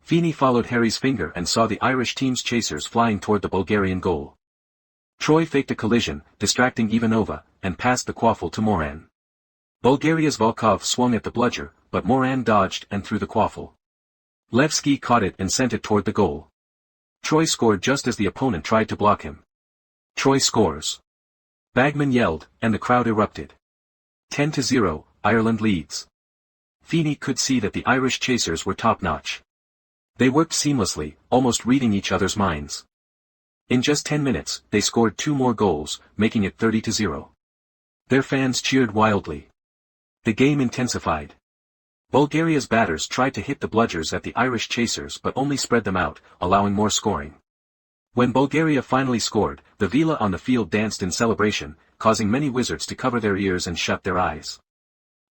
Speaker 1: Feeney followed Harry's finger and saw the Irish team's chasers flying toward the Bulgarian goal. Troy faked a collision, distracting Ivanova, and passed the quaffle to Moran. Bulgaria's Volkov swung at the bludger, but Moran dodged and threw the quaffle. Levski caught it and sent it toward the goal. Troy scored just as the opponent tried to block him. Troy scores. Bagman yelled, and the crowd erupted. 10-0, Ireland leads. Feeney could see that the Irish chasers were top-notch. They worked seamlessly, almost reading each other's minds. In just 10 minutes, they scored 2 more goals, making it 30-0. Their fans cheered wildly. The game intensified. Bulgaria's batters tried to hit the bludgers at the Irish chasers but only spread them out, allowing more scoring. When Bulgaria finally scored, the Vila on the field danced in celebration, causing many wizards to cover their ears and shut their eyes.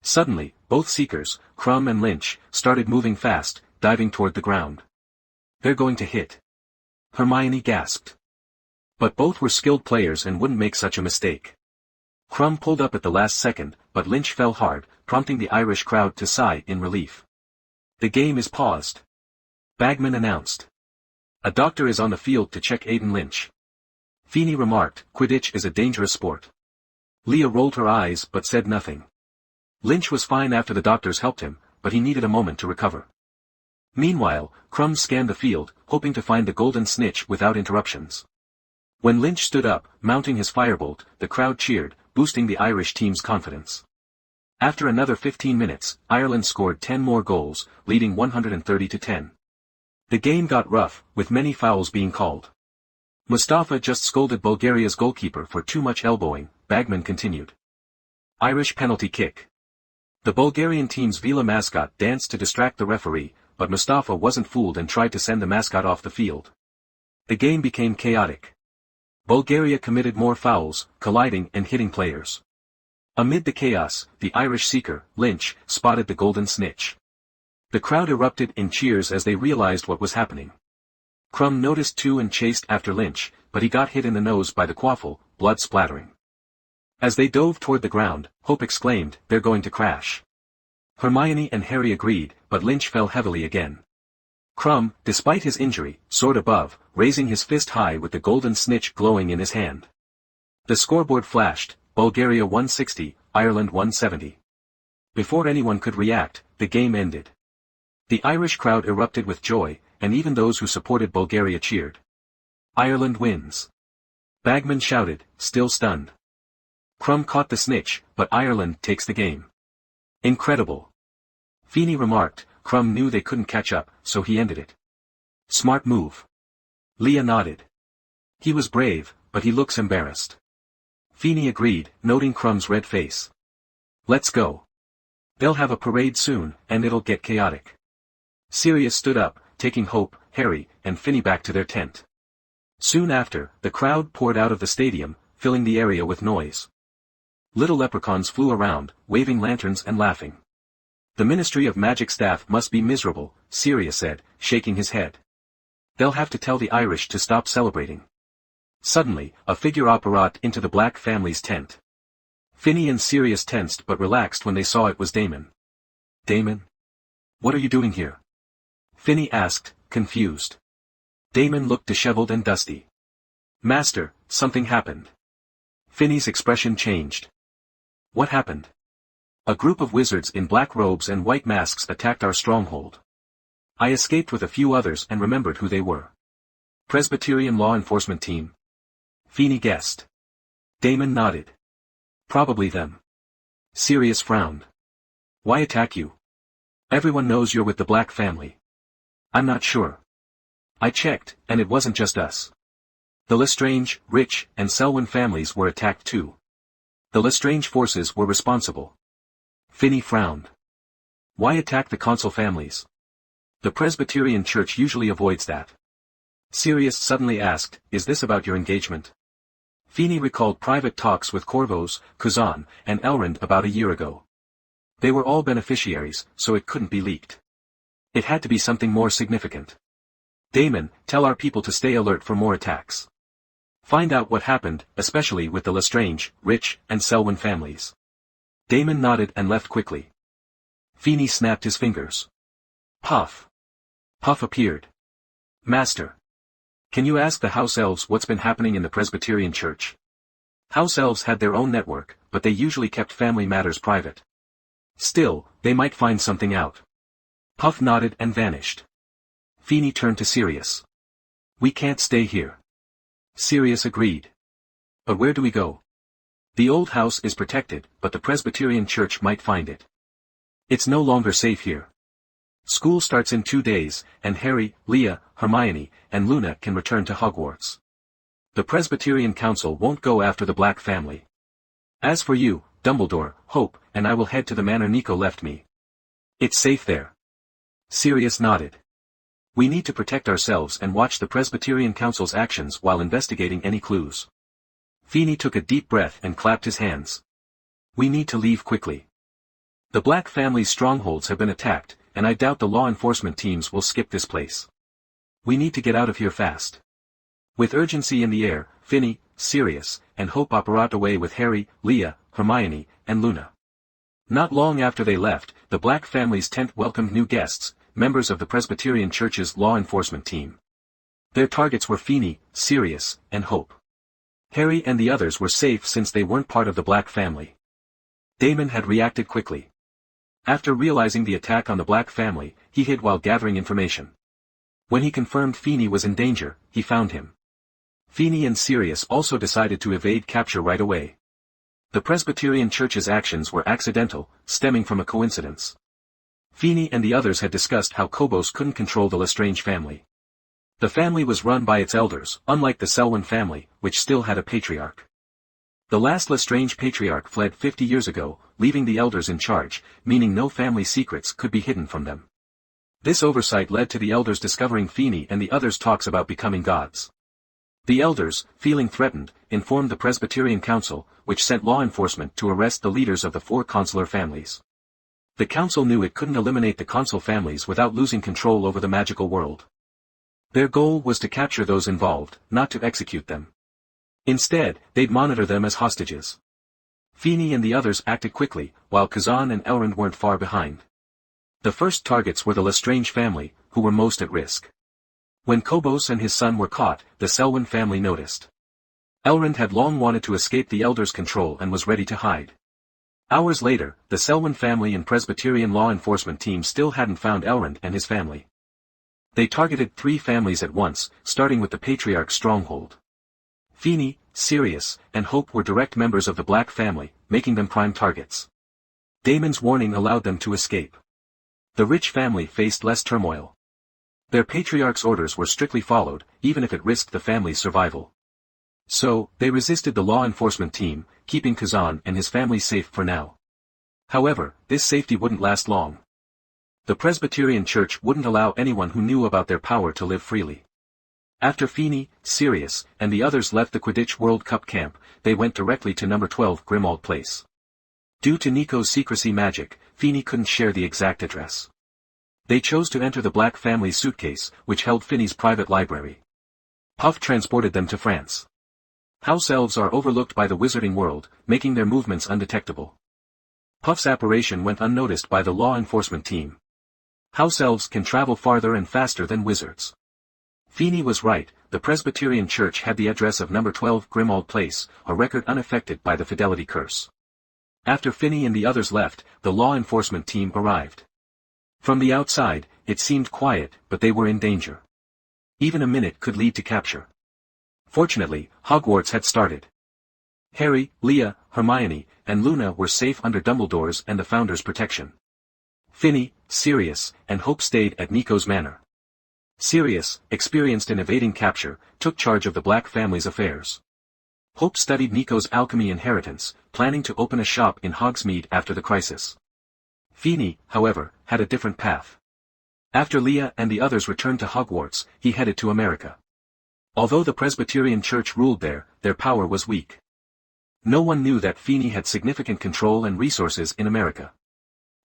Speaker 1: Suddenly, both seekers, Crumb and Lynch, started moving fast, diving toward the ground. "They're going to hit." Hermione gasped. But both were skilled players and wouldn't make such a mistake. Crumb pulled up at the last second, but Lynch fell hard, prompting the Irish crowd to sigh in relief. "The game is paused," Bagman announced. "A doctor is on the field to check Aidan Lynch." Feeney remarked, "Quidditch is a dangerous sport." Leah rolled her eyes but said nothing. Lynch was fine after the doctors helped him, but he needed a moment to recover. Meanwhile, Crumb scanned the field, hoping to find the golden snitch without interruptions. When Lynch stood up, mounting his firebolt, the crowd cheered, boosting the Irish team's confidence. After another 15 minutes, Ireland scored 10 more goals, leading 130-10. The game got rough, with many fouls being called. "Mustafa just scolded Bulgaria's goalkeeper for too much elbowing," Bagman continued. Irish penalty kick. The Bulgarian team's Vila mascot danced to distract the referee, but Mustafa wasn't fooled and tried to send the mascot off the field. The game became chaotic. Bulgaria committed more fouls, colliding and hitting players. Amid the chaos, the Irish seeker, Lynch, spotted the golden snitch. The crowd erupted in cheers as they realized what was happening. Crumb noticed too and chased after Lynch, but he got hit in the nose by the quaffle, blood splattering. As they dove toward the ground, Hope exclaimed, "They're going to crash." Hermione and Harry agreed, but Lynch fell heavily again. Crumb, despite his injury, soared above, raising his fist high with the golden snitch glowing in his hand. The scoreboard flashed, Bulgaria 160, Ireland 170. Before anyone could react, the game ended. The Irish crowd erupted with joy, and even those who supported Bulgaria cheered. "Ireland wins!" Bagman shouted, still stunned. Crumb caught the snitch, but Ireland takes the game. "Incredible!" Feeney remarked. Crumb knew they couldn't catch up, so he ended it. "Smart move." Leah nodded. "He was brave, but he looks embarrassed." Feeney agreed, noting Crumb's red face. "Let's go. They'll have a parade soon, and it'll get chaotic." Sirius stood up, taking Hope, Harry, and Finney back to their tent. Soon after, the crowd poured out of the stadium, filling the area with noise. Little leprechauns flew around, waving lanterns and laughing. "The Ministry of Magic staff must be miserable," Sirius said, shaking his head. "They'll have to tell the Irish to stop celebrating." Suddenly, a figure apparat into the Black family's tent. Finney and Sirius tensed but relaxed when they saw it was Damon. "Damon? What are you doing here?" Finney asked, confused. Damon looked disheveled and dusty. "Master, something happened." Finney's expression changed. "What happened?" "A group of wizards in black robes and white masks attacked our stronghold. I escaped with a few others and remembered who they were." "Presbyterian law enforcement team?" Feeney guessed. Damon nodded. "Probably them." Sirius frowned. "Why attack you? Everyone knows you're with the Black family." "I'm not sure. I checked, and it wasn't just us. The Lestrange, Rich, and Selwyn families were attacked too. The Lestrange forces were responsible." Finney frowned. "Why attack the consul families? The Presbyterian Church usually avoids that." Sirius suddenly asked, "Is this about your engagement?" Feeney recalled private talks with Corvos, Kuzan, and Elrond about a year ago. They were all beneficiaries, so it couldn't be leaked. It had to be something more significant. "Damon, tell our people to stay alert for more attacks. Find out what happened, especially with the Lestrange, Rich, and Selwyn families." Damon nodded and left quickly. Feeney snapped his fingers. Puff. Puff appeared. "Master. Can you ask the house elves what's been happening in the Presbyterian Church?" House elves had their own network, but they usually kept family matters private. Still, they might find something out. Puff nodded and vanished. Feeney turned to Sirius. "We can't stay here." Sirius agreed. "But where do we go?" The old house is protected, but the Presbyterian Church might find it. It's no longer safe here. School starts in 2 days, and Harry, Leah, Hermione, and Luna can return to Hogwarts. The Presbyterian Council won't go after the Black family. As for you, Dumbledore, Hope, and I will head to the manor Nico left me. It's safe there. Sirius nodded. We need to protect ourselves and watch the Presbyterian Council's actions while investigating any clues. Feeney took a deep breath and clapped his hands. We need to leave quickly. The Black family's strongholds have been attacked, and I doubt the law enforcement teams will skip this place. We need to get out of here fast. With urgency in the air, Finny, Sirius, and Hope operated away with Harry, Leah, Hermione, and Luna. Not long after they left, the Black family's tent welcomed new guests, members of the Presbyterian Church's law enforcement team. Their targets were Feeney, Sirius, and Hope. Harry and the others were safe since they weren't part of the Black family. Damon had reacted quickly. After realizing the attack on the Black family, he hid while gathering information. When he confirmed Feeney was in danger, he found him. Feeney and Sirius also decided to evade capture right away. The Presbyterian Church's actions were accidental, stemming from a coincidence. Feeney and the others had discussed how Kobos couldn't control the Lestrange family. The family was run by its elders, unlike the Selwyn family, which still had a patriarch. The last Lestrange patriarch fled 50 years ago, leaving the elders in charge, meaning no family secrets could be hidden from them. This oversight led to the elders discovering Feeney and the others' talks about becoming gods. The elders, feeling threatened, informed the Presbyterian Council, which sent law enforcement to arrest the leaders of the 4 consular families. The council knew it couldn't eliminate the consul families without losing control over the magical world. Their goal was to capture those involved, not to execute them. Instead, they'd monitor them as hostages. Feeney and the others acted quickly, while Kazan and Elrond weren't far behind. The first targets were the Lestrange family, who were most at risk. When Kobos and his son were caught, the Selwyn family noticed. Elrond had long wanted to escape the elders' control and was ready to hide. Hours later, the Selwyn family and Presbyterian law enforcement team still hadn't found Elrond and his family. They targeted 3 families at once, starting with the Patriarch's stronghold. Feeney, Sirius, and Hope were direct members of the Black family, making them prime targets. Damon's warning allowed them to escape. The rich family faced less turmoil. Their Patriarch's orders were strictly followed, even if it risked the family's survival. So, they resisted the law enforcement team, keeping Kazan and his family safe for now. However, this safety wouldn't last long. The Presbyterian Church wouldn't allow anyone who knew about their power to live freely. After Feeney, Sirius, and the others left the Quidditch World Cup camp, they went directly to number 12 Grimmauld Place. Due to Nico's secrecy magic, Feeney couldn't share the exact address. They chose to enter the Black family's suitcase, which held Feeney's private library. Puff transported them to France. House elves are overlooked by the wizarding world, making their movements undetectable. Puff's apparition went unnoticed by the law enforcement team. House elves can travel farther and faster than wizards. Feeney was right, the Presbyterian Church had the address of number 12 Grimmauld Place, a record unaffected by the Fidelity Curse. After Feeney and the others left, the law enforcement team arrived. From the outside, it seemed quiet, but they were in danger. Even a minute could lead to capture. Fortunately, Hogwarts had started. Harry, Leah, Hermione, and Luna were safe under Dumbledore's and the Founder's protection. Finny, Sirius, and Hope stayed at Nico's manor. Sirius, experienced in evading capture, took charge of the Black family's affairs. Hope studied Nico's alchemy inheritance, planning to open a shop in Hogsmeade after the crisis. Feeney, however, had a different path. After Leah and the others returned to Hogwarts, he headed to America. Although the Presbyterian Church ruled there, their power was weak. No one knew that Feeney had significant control and resources in America.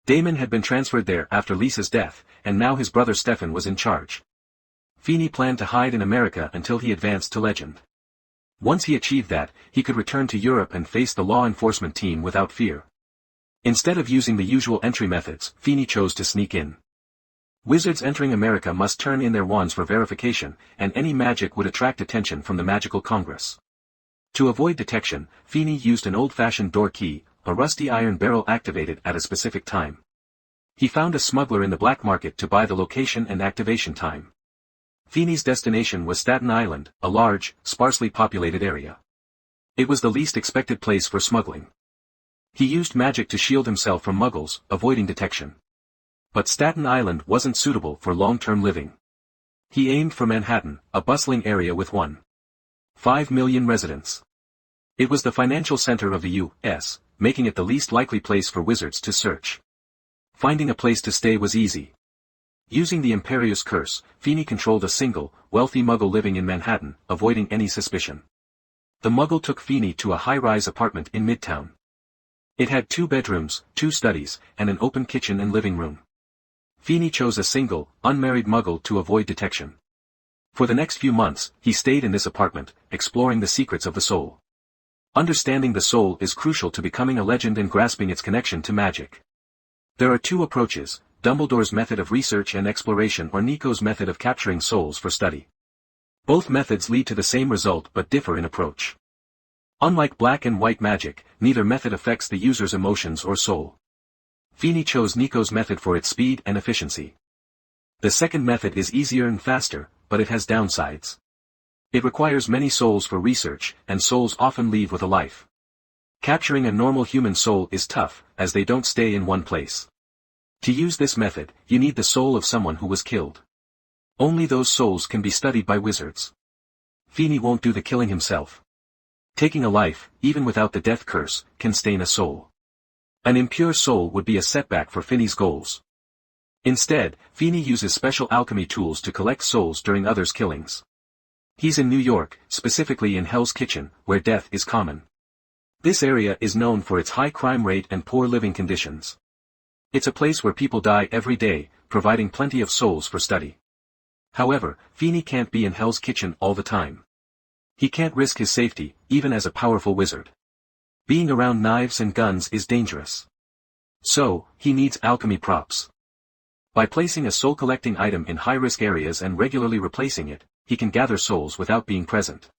Speaker 1: Damon had been transferred there after Lisa's death, and now his brother Stefan was in charge. Feeney planned to hide in America until he advanced to legend. Once he achieved that, he could return to Europe and face the law enforcement team without fear. Instead of using the usual entry methods, Feeney chose to sneak in. Wizards entering America must turn in their wands for verification, and any magic would attract attention from the Magical Congress. To avoid detection, Feeney used an old-fashioned door key, a rusty iron barrel activated at a specific time. He found a smuggler in the black market to buy the location and activation time. Feeney's destination was Staten Island, a large, sparsely populated area. It was the least expected place for smuggling. He used magic to shield himself from muggles, avoiding detection. But Staten Island wasn't suitable for long-term living. He aimed for Manhattan, a bustling area with 1.5 million residents. It was the financial center of the U.S., making it the least likely place for wizards to search. Finding a place to stay was easy. Using the Imperious Curse, Feeney controlled a single, wealthy muggle living in Manhattan, avoiding any suspicion. The muggle took Feeney to a high-rise apartment in Midtown. It had 2 bedrooms, 2 studies, and an open kitchen and living room. Feeney chose a single, unmarried muggle to avoid detection. For the next few months, he stayed in this apartment, exploring the secrets of the soul. Understanding the soul is crucial to becoming a legend and grasping its connection to magic. There are 2 approaches, Dumbledore's method of research and exploration or Nico's method of capturing souls for study. Both methods lead to the same result but differ in approach. Unlike black and white magic, neither method affects the user's emotions or soul. Feeney chose Nico's method for its speed and efficiency. The second method is easier and faster, but it has downsides. It requires many souls for research, and souls often leave with a life. Capturing a normal human soul is tough, as they don't stay in one place. To use this method, you need the soul of someone who was killed. Only those souls can be studied by wizards. Feeney won't do the killing himself. Taking a life, even without the death curse, can stain a soul. An impure soul would be a setback for Feeney's goals. Instead, Feeney uses special alchemy tools to collect souls during others' killings. He's in New York, specifically in Hell's Kitchen, where death is common. This area is known for its high crime rate and poor living conditions. It's a place where people die every day, providing plenty of souls for study. However, Feeney can't be in Hell's Kitchen all the time. He can't risk his safety, even as a powerful wizard. Being around knives and guns is dangerous. So, he needs alchemy props. By placing a soul-collecting item in high-risk areas and regularly replacing it, he can gather souls without being present.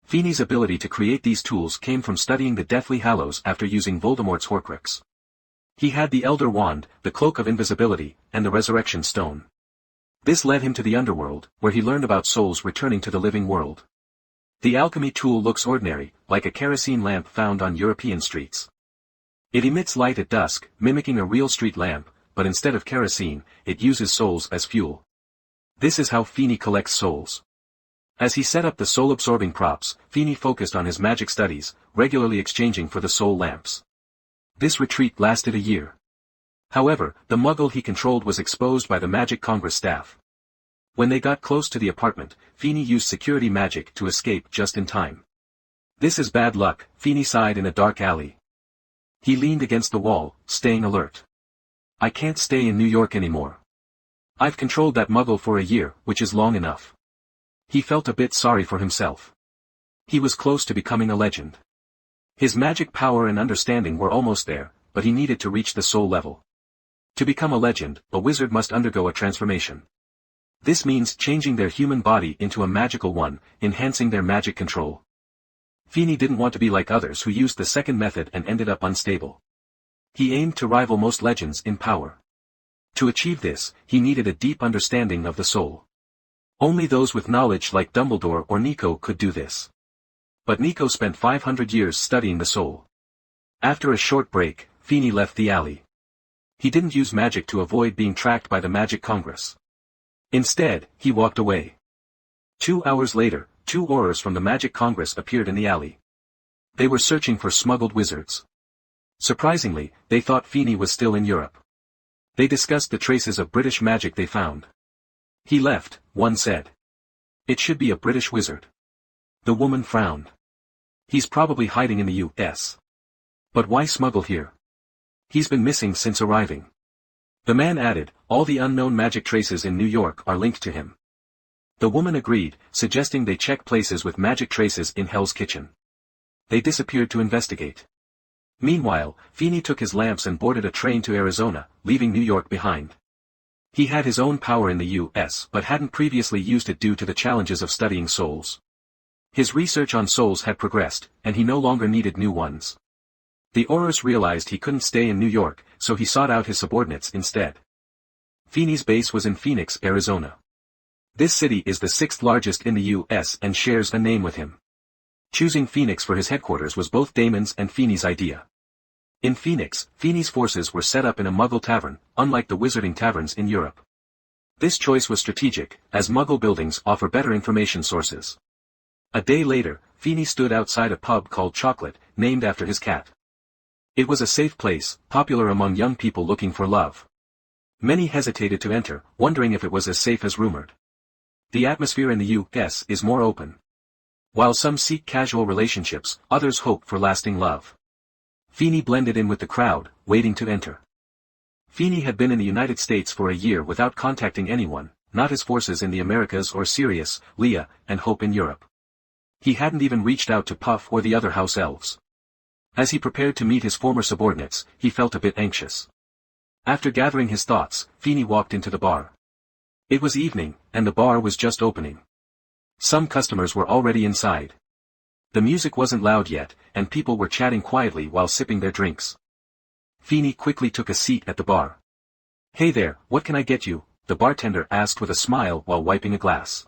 Speaker 1: Feeney's ability to create these tools came from studying the Deathly Hallows after using Voldemort's Horcrux. He had the Elder Wand, the Cloak of Invisibility, and the Resurrection Stone. This led him to the underworld, where he learned about souls returning to the living world. The alchemy tool looks ordinary, like a kerosene lamp found on European streets. It emits light at dusk, mimicking a real street lamp, but instead of kerosene, it uses souls as fuel. This is how Feeney collects souls. As he set up the soul-absorbing props, Feeney focused on his magic studies, regularly exchanging for the soul lamps. This retreat lasted a year. However, the muggle he controlled was exposed by the Magic Congress staff. When they got close to the apartment, Feeney used security magic to escape just in time. This is bad luck, Feeney sighed in a dark alley. He leaned against the wall, staying alert. I can't stay in New York anymore. I've controlled that muggle for a year, which is long enough. He felt a bit sorry for himself. He was close to becoming a legend. His magic power and understanding were almost there, but he needed to reach the soul level. To become a legend, a wizard must undergo a transformation. This means changing their human body into a magical one, enhancing their magic control. Feeney didn't want to be like others who used the second method and ended up unstable. He aimed to rival most legends in power. To achieve this, he needed a deep understanding of the soul. Only those with knowledge like Dumbledore or Nico could do this. But Nico spent 500 years studying the soul. After a short break, Feeney left the alley. He didn't use magic to avoid being tracked by the Magic Congress. Instead, he walked away. 2 hours later, 2 Aurors from the Magic Congress appeared in the alley. They were searching for smuggled wizards. Surprisingly, they thought Feeney was still in Europe. They discussed the traces of British magic they found. He left, one said. It should be a British wizard. The woman frowned. He's probably hiding in the U.S. But why smuggle here? He's been missing since arriving. The man added, all the unknown magic traces in New York are linked to him. The woman agreed, suggesting they check places with magic traces in Hell's Kitchen. They disappeared to investigate. Meanwhile, Feeney took his lamps and boarded a train to Arizona, leaving New York behind. He had his own power in the U.S. but hadn't previously used it due to the challenges of studying souls. His research on souls had progressed, and he no longer needed new ones. The Aurors realized he couldn't stay in New York, so he sought out his subordinates instead. Feeney's base was in Phoenix, Arizona. This city is the 6th largest in the U.S. and shares a name with him. Choosing Phoenix for his headquarters was both Damon's and Feeney's idea. In Phoenix, Feeney's forces were set up in a Muggle tavern, unlike the wizarding taverns in Europe. This choice was strategic, as Muggle buildings offer better information sources. A day later, Feeney stood outside a pub called Chocolate, named after his cat. It was a safe place, popular among young people looking for love. Many hesitated to enter, wondering if it was as safe as rumored. The atmosphere in the US is more open. While some seek casual relationships, others hope for lasting love. Feeney blended in with the crowd, waiting to enter. Feeney had been in the United States for a year without contacting anyone, not his forces in the Americas or Sirius, Leah, and Hope in Europe. He hadn't even reached out to Puff or the other house elves. As he prepared to meet his former subordinates, he felt a bit anxious. After gathering his thoughts, Feeney walked into the bar. It was evening, and the bar was just opening. Some customers were already inside. The music wasn't loud yet, and people were chatting quietly while sipping their drinks. Feeney quickly took a seat at the bar. "Hey there, what can I get you?" the bartender asked with a smile while wiping a glass.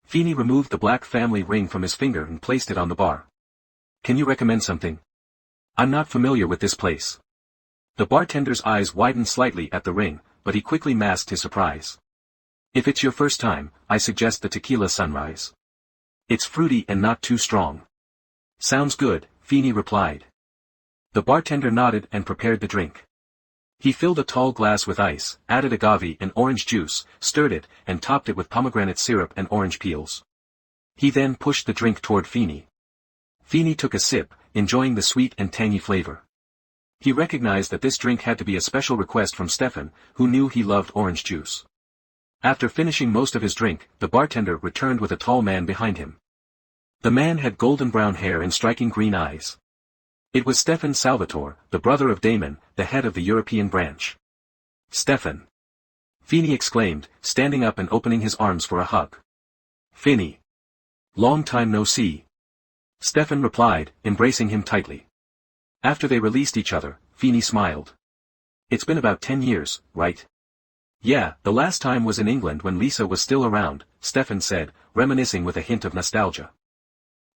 Speaker 1: Feeney removed the black family ring from his finger and placed it on the bar. "Can you recommend something? I'm not familiar with this place." The bartender's eyes widened slightly at the ring, but he quickly masked his surprise. "If it's your first time, I suggest the Tequila Sunrise. It's fruity and not too strong." "Sounds good," Feeney replied. The bartender nodded and prepared the drink. He filled a tall glass with ice, added agave and orange juice, stirred it, and topped it with pomegranate syrup and orange peels. He then pushed the drink toward Feeney. Feeney took a sip, enjoying the sweet and tangy flavor. He recognized that this drink had to be a special request from Stefan, who knew he loved orange juice. After finishing most of his drink, the bartender returned with a tall man behind him. The man had golden brown hair and striking green eyes. It was Stefan Salvatore, the brother of Damon, the head of the European branch. "Stefan!" Feeney exclaimed, standing up and opening his arms for a hug. "Feeney! Long time no see." Stefan replied, embracing him tightly. After they released each other, Feeney smiled. "It's been about 10 years, right?" "Yeah, the last time was in England when Lisa was still around," Stefan said, reminiscing with a hint of nostalgia.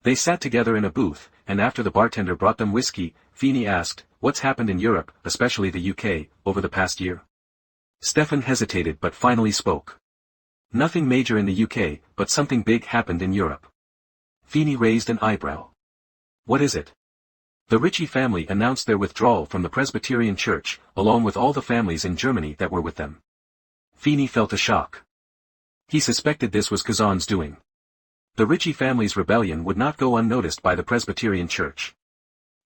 Speaker 1: They sat together in a booth, and after the bartender brought them whiskey, Feeney asked, "What's happened in Europe, especially the UK, over the past year?" Stefan hesitated but finally spoke. "Nothing major in the UK, but something big happened in Europe." Feeney raised an eyebrow. "What is it?" The Ritchie family announced their withdrawal from the Presbyterian Church, along with all the families in Germany that were with them. Feeney felt a shock. He suspected this was Kazan's doing. The Ritchie family's rebellion would not go unnoticed by the Presbyterian Church.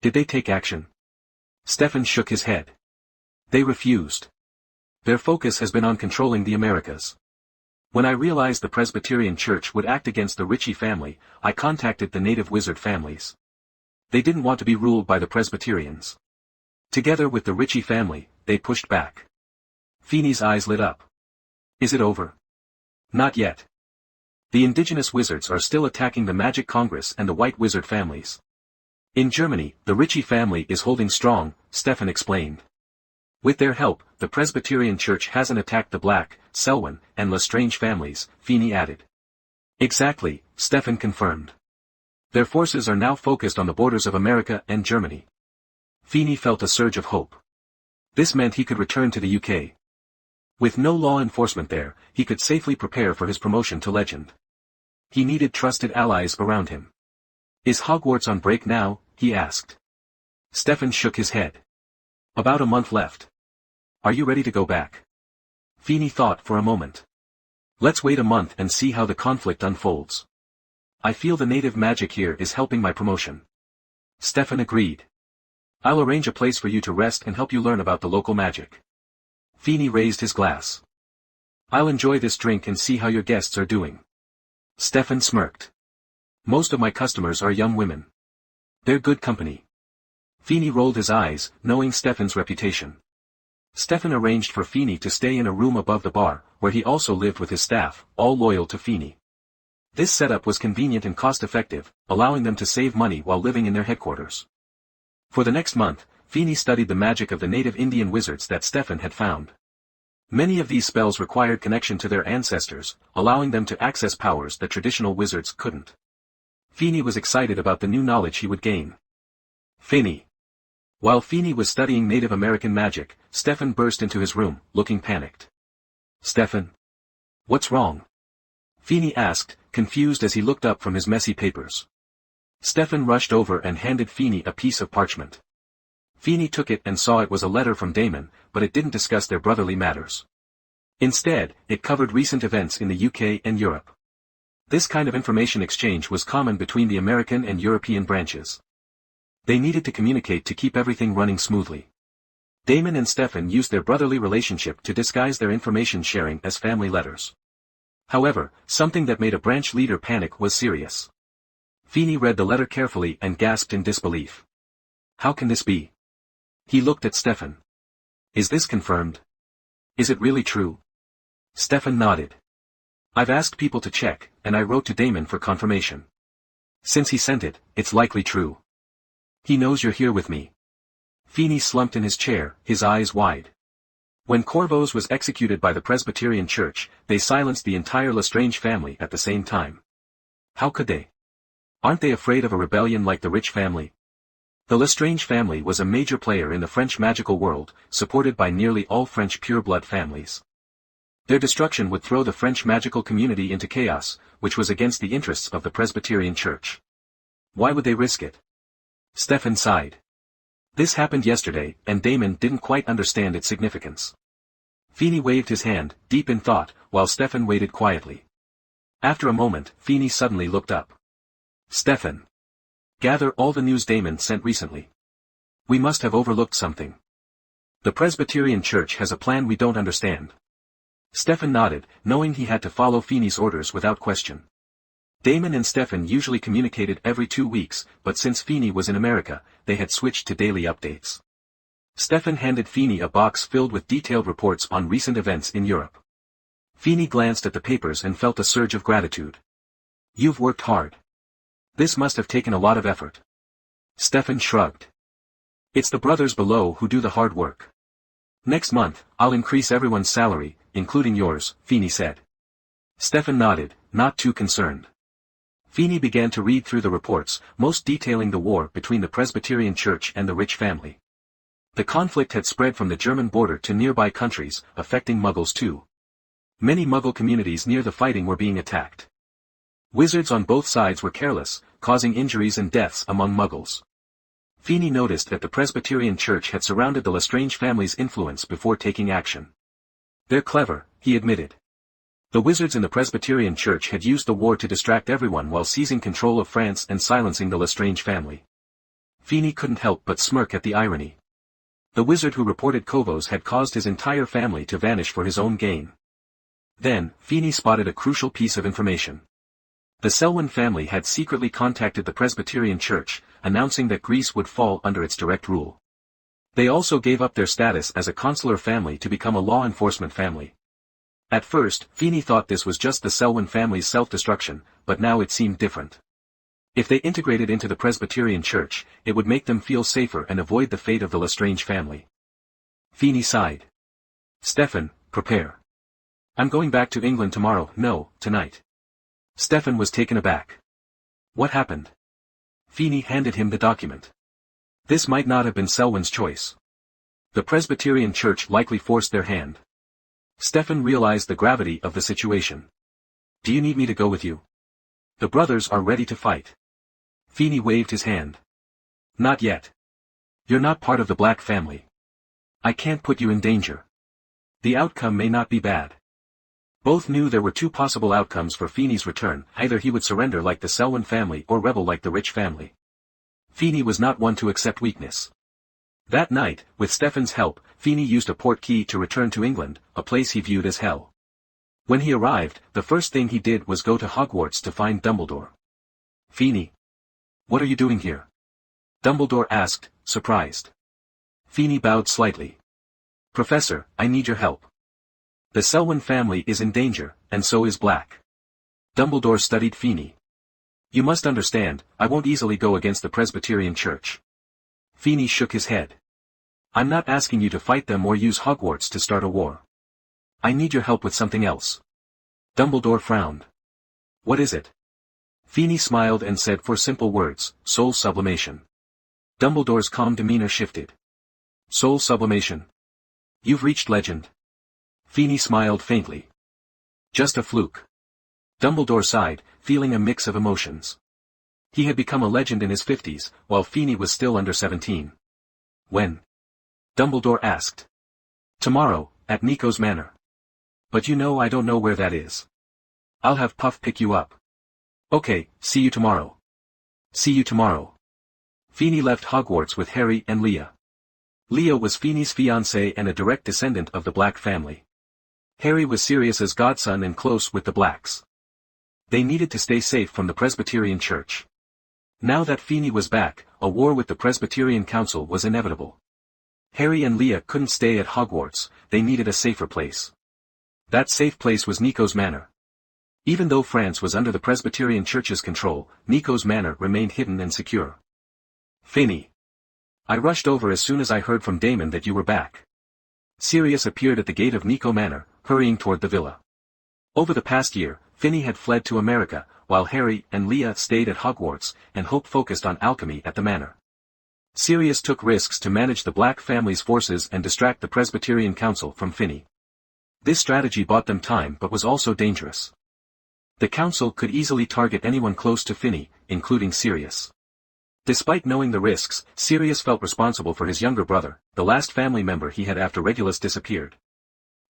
Speaker 1: Did they take action? Stefan shook his head. They refused. Their focus has been on controlling the Americas. When I realized the Presbyterian Church would act against the Ritchie family, I contacted the native wizard families. They didn't want to be ruled by the Presbyterians. Together with the Ritchie family, they pushed back. Feeney's eyes lit up. "Is it over?" "Not yet. The indigenous wizards are still attacking the Magic Congress and the White Wizard families. In Germany, the Ritchie family is holding strong," Stefan explained. "With their help, the Presbyterian Church hasn't attacked the Black, Selwyn, and Lestrange families," Feeney added. "Exactly," Stefan confirmed. "Their forces are now focused on the borders of America and Germany." Feeney felt a surge of hope. This meant he could return to the UK. With no law enforcement there, he could safely prepare for his promotion to legend. He needed trusted allies around him. "Is Hogwarts on break now?" he asked. Stefan shook his head. "About a month left. Are you ready to go back?" Feeney thought for a moment. "Let's wait a month and see how the conflict unfolds. I feel the native magic here is helping my promotion." Stefan agreed. "I'll arrange a place for you to rest and help you learn about the local magic." Feeney raised his glass. "I'll enjoy this drink and see how your guests are doing." Stefan smirked. "Most of my customers are young women. They're good company." Feeney rolled his eyes, knowing Stefan's reputation. Stefan arranged for Feeney to stay in a room above the bar, where he also lived with his staff, all loyal to Feeney. This setup was convenient and cost-effective, allowing them to save money while living in their headquarters. For the next month, Feeney studied the magic of the native Indian wizards that Stefan had found. Many of these spells required connection to their ancestors, allowing them to access powers that traditional wizards couldn't. Feeney was excited about the new knowledge he would gain. Feeney. While Feeney was studying Native American magic, Stefan burst into his room, looking panicked. Stefan? What's wrong? Feeney asked, confused as he looked up from his messy papers. Stefan rushed over and handed Feeney a piece of parchment. Feeney took it and saw it was a letter from Damon, but it didn't discuss their brotherly matters. Instead, it covered recent events in the UK and Europe. This kind of information exchange was common between the American and European branches. They needed to communicate to keep everything running smoothly. Damon and Stefan used their brotherly relationship to disguise their information sharing as family letters. However, something that made a branch leader panic was serious. Feeney read the letter carefully and gasped in disbelief. How can this be? He looked at Stefan. Is this confirmed? Is it really true? Stefan nodded. I've asked people to check, and I wrote to Damon for confirmation. Since he sent it, it's likely true. He knows you're here with me. Feeney slumped in his chair, his eyes wide. When Corvos was executed by the Presbyterian Church, they silenced the entire Lestrange family at the same time. How could they? Aren't they afraid of a rebellion like the Rich family? The Lestrange family was a major player in the French magical world, supported by nearly all French pureblood families. Their destruction would throw the French magical community into chaos, which was against the interests of the Presbyterian Church. Why would they risk it? Stefan sighed. This happened yesterday, and Damon didn't quite understand its significance. Feeney waved his hand, deep in thought, while Stefan waited quietly. After a moment, Feeney suddenly looked up. Stefan. Gather all the news Damon sent recently. We must have overlooked something. The Presbyterian Church has a plan we don't understand. Stefan nodded, knowing he had to follow Feeney's orders without question. Damon and Stefan usually communicated every 2 weeks, but since Feeney was in America, they had switched to daily updates. Stefan handed Feeney a box filled with detailed reports on recent events in Europe. Feeney glanced at the papers and felt a surge of gratitude. You've worked hard. This must have taken a lot of effort. Stefan shrugged. It's the brothers below who do the hard work. Next month, I'll increase everyone's salary, including yours, Feeney said. Stefan nodded, not too concerned. Feeney began to read through the reports, most detailing the war between the Presbyterian Church and the Rich family. The conflict had spread from the German border to nearby countries, affecting Muggles too. Many Muggle communities near the fighting were being attacked. Wizards on both sides were careless, causing injuries and deaths among Muggles. Feeney noticed that the Presbyterian Church had surrounded the Lestrange family's influence before taking action. They're clever, he admitted. The wizards in the Presbyterian Church had used the war to distract everyone while seizing control of France and silencing the Lestrange family. Feeney couldn't help but smirk at the irony. The wizard who reported Corvos had caused his entire family to vanish for his own gain. Then, Feeney spotted a crucial piece of information. The Selwyn family had secretly contacted the Presbyterian Church, announcing that Greece would fall under its direct rule. They also gave up their status as a consular family to become a law enforcement family. At first, Feeney thought this was just the Selwyn family's self-destruction, but now it seemed different. If they integrated into the Presbyterian Church, it would make them feel safer and avoid the fate of the Lestrange family. Feeney sighed. Stefan, prepare. I'm going back to England tomorrow, no, tonight. Stefan was taken aback. What happened? Feeney handed him the document. This might not have been Selwyn's choice. The Presbyterian Church likely forced their hand. Stefan realized the gravity of the situation. Do you need me to go with you? The brothers are ready to fight. Feeney waved his hand. Not yet. You're not part of the Black family. I can't put you in danger. The outcome may not be bad. Both knew there were two possible outcomes for Feeney's return, either he would surrender like the Selwyn family or rebel like the Rich family. Feeney was not one to accept weakness. That night, with Stefan's help, Feeney used a port key to return to England, a place he viewed as hell. When he arrived, the first thing he did was go to Hogwarts to find Dumbledore. Feeney. What are you doing here? Dumbledore asked, surprised. Feeney bowed slightly. Professor, I need your help. The Selwyn family is in danger, and so is Black. Dumbledore studied Feeney. You must understand, I won't easily go against the Presbyterian Church. Feeney shook his head. I'm not asking you to fight them or use Hogwarts to start a war. I need your help with something else. Dumbledore frowned. What is it? Feeney smiled and said 4 simple words, soul sublimation. Dumbledore's calm demeanor shifted. Soul sublimation. You've reached legend. Feeney smiled faintly. Just a fluke. Dumbledore sighed, feeling a mix of emotions. He had become a legend in his 50s, while Feeney was still under 17. When? Dumbledore asked. Tomorrow, at Nico's Manor. But you know I don't know where that is. I'll have Puff pick you up. Okay, see you tomorrow. See you tomorrow. Feeney left Hogwarts with Harry and Leah. Leah was Feeney's fiancée and a direct descendant of the Black family. Harry was Sirius's godson and close with the Blacks. They needed to stay safe from the Presbyterian Church. Now that Feeney was back, a war with the Presbyterian Council was inevitable. Harry and Leah couldn't stay at Hogwarts, they needed a safer place. That safe place was Nico's Manor. Even though France was under the Presbyterian Church's control, Nico's Manor remained hidden and secure. Feeney. I rushed over as soon as I heard from Damon that you were back. Sirius appeared at the gate of Nico Manor, hurrying toward the villa. Over the past year, Feeney had fled to America, while Harry and Leah stayed at Hogwarts, and Hope focused on alchemy at the manor. Sirius took risks to manage the Black family's forces and distract the Presbyterian Council from Feeney. This strategy bought them time but was also dangerous. The Council could easily target anyone close to Feeney, including Sirius. Despite knowing the risks, Sirius felt responsible for his younger brother, the last family member he had after Regulus disappeared.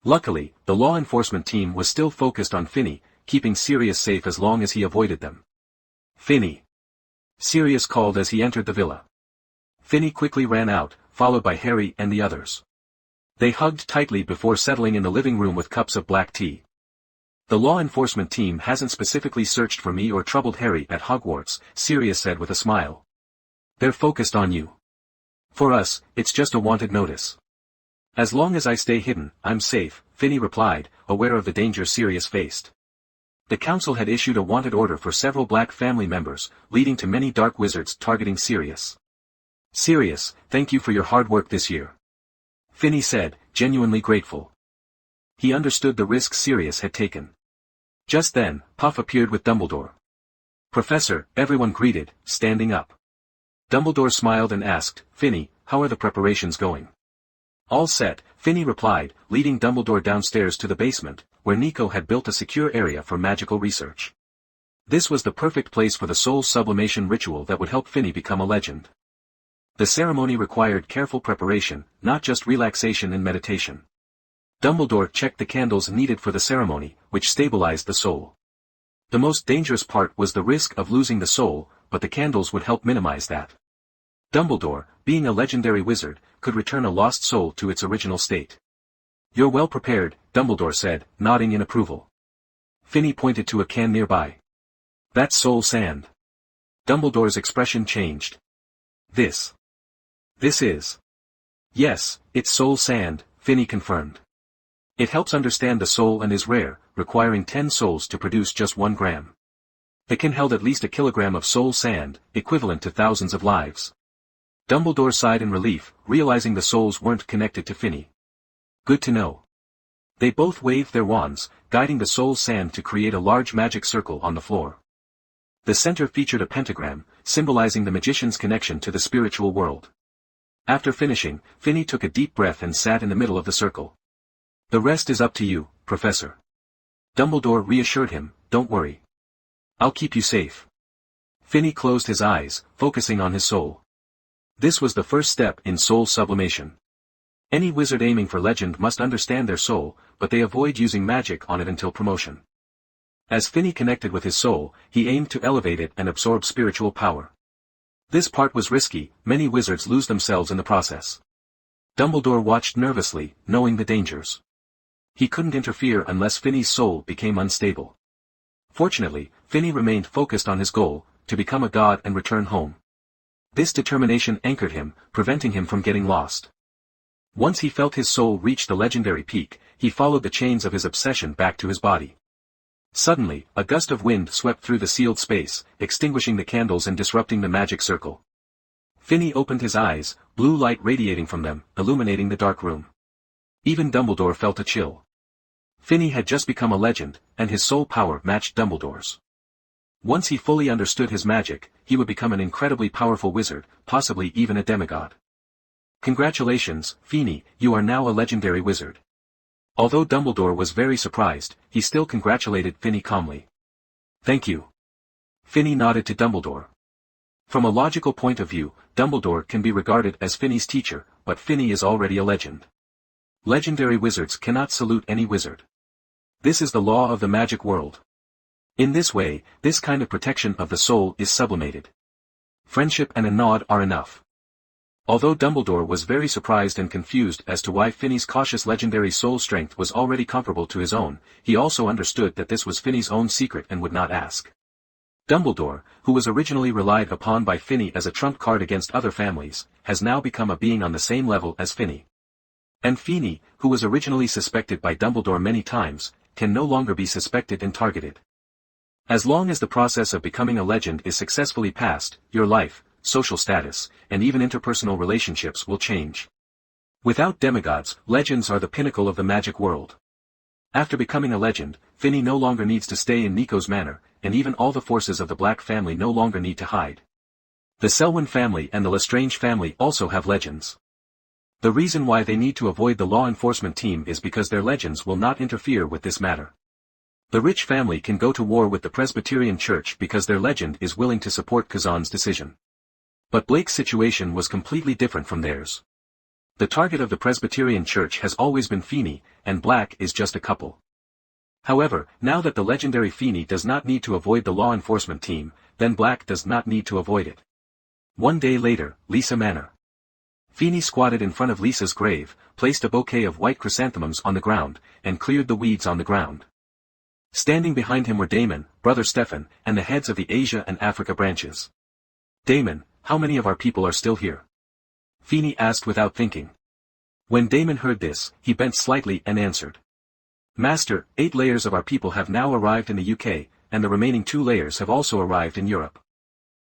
Speaker 1: Luckily, the law enforcement team was still focused on Feeney, keeping Sirius safe as long as he avoided them. Feeney. Sirius called as he entered the villa. Feeney quickly ran out, followed by Harry and the others. They hugged tightly before settling in the living room with cups of black tea. The law enforcement team hasn't specifically searched for me or troubled Harry at Hogwarts, Sirius said with a smile. They're focused on you. For us, it's just a wanted notice. As long as I stay hidden, I'm safe, Feeney replied, aware of the danger Sirius faced. The council had issued a wanted order for several Black family members, leading to many dark wizards targeting Sirius. Sirius, thank you for your hard work this year. Feeney said, genuinely grateful. He understood the risk Sirius had taken. Just then, Puff appeared with Dumbledore. Professor, everyone greeted, standing up. Dumbledore smiled and asked, Feeney, how are the preparations going? All set, Feeney replied, leading Dumbledore downstairs to the basement, where Nico had built a secure area for magical research. This was the perfect place for the soul sublimation ritual that would help Feeney become a legend. The ceremony required careful preparation, not just relaxation and meditation. Dumbledore checked the candles needed for the ceremony, which stabilized the soul. The most dangerous part was the risk of losing the soul, but the candles would help minimize that. Dumbledore, being a legendary wizard, could return a lost soul to its original state. You're well prepared, Dumbledore said, nodding in approval. Feeney pointed to a can nearby. That's soul sand. Dumbledore's expression changed. This is. Yes, it's soul sand, Feeney confirmed. It helps understand the soul and is rare, requiring 10 souls to produce just 1 gram. The can held at least a kilogram of soul sand, equivalent to thousands of lives. Dumbledore sighed in relief, realizing the souls weren't connected to Feeney. Good to know. They both waved their wands, guiding the soul sand to create a large magic circle on the floor. The center featured a pentagram, symbolizing the magician's connection to the spiritual world. After finishing, Feeney took a deep breath and sat in the middle of the circle. The rest is up to you, Professor. Dumbledore reassured him, don't worry. I'll keep you safe. Feeney closed his eyes, focusing on his soul. This was the first step in soul sublimation. Any wizard aiming for legend must understand their soul, but they avoid using magic on it until promotion. As Feeney connected with his soul, he aimed to elevate it and absorb spiritual power. This part was risky, many wizards lose themselves in the process. Dumbledore watched nervously, knowing the dangers. He couldn't interfere unless Feeney's soul became unstable. Fortunately, Feeney remained focused on his goal, to become a god and return home. This determination anchored him, preventing him from getting lost. Once he felt his soul reach the legendary peak, he followed the chains of his obsession back to his body. Suddenly, a gust of wind swept through the sealed space, extinguishing the candles and disrupting the magic circle. Feeney opened his eyes, blue light radiating from them, illuminating the dark room. Even Dumbledore felt a chill. Feeney had just become a legend, and his soul power matched Dumbledore's. Once he fully understood his magic, he would become an incredibly powerful wizard, possibly even a demigod. Congratulations, Feeney, you are now a legendary wizard. Although Dumbledore was very surprised, he still congratulated Finney calmly. Thank you. Finney nodded to Dumbledore. From a logical point of view, Dumbledore can be regarded as Finney's teacher, but Finney is already a legend. Legendary wizards cannot salute any wizard. This is the law of the magic world. In this way, this kind of protection of the soul is sublimated. Friendship and a nod are enough. Although Dumbledore was very surprised and confused as to why Finney's cautious legendary soul strength was already comparable to his own, he also understood that this was Finney's own secret and would not ask. Dumbledore, who was originally relied upon by Finney as a trump card against other families, has now become a being on the same level as Finney. And Feeney, who was originally suspected by Dumbledore many times, can no longer be suspected and targeted. As long as the process of becoming a legend is successfully passed, your life, social status, and even interpersonal relationships will change. Without demigods, legends are the pinnacle of the magic world. After becoming a legend, Finney no longer needs to stay in Nico's manor, and even all the forces of the Black family no longer need to hide. The Selwyn family and the Lestrange family also have legends. The reason why they need to avoid the law enforcement team is because their legends will not interfere with this matter. The Rich family can go to war with the Presbyterian Church because their legend is willing to support Kazan's decision. But Blake's situation was completely different from theirs. The target of the Presbyterian Church has always been Feeney, and Black is just a couple. However, now that the legendary Feeney does not need to avoid the law enforcement team, then Black does not need to avoid it. One day later, Lisa Manor. Feeney squatted in front of Lisa's grave, placed a bouquet of white chrysanthemums on the ground, and cleared the weeds on the ground. Standing behind him were Damon, Brother Stefan, and the heads of the Asia and Africa branches. Damon, how many of our people are still here? Feeney asked without thinking. When Damon heard this, he bent slightly and answered. Master, 8 layers of our people have now arrived in the UK, and the remaining 2 layers have also arrived in Europe.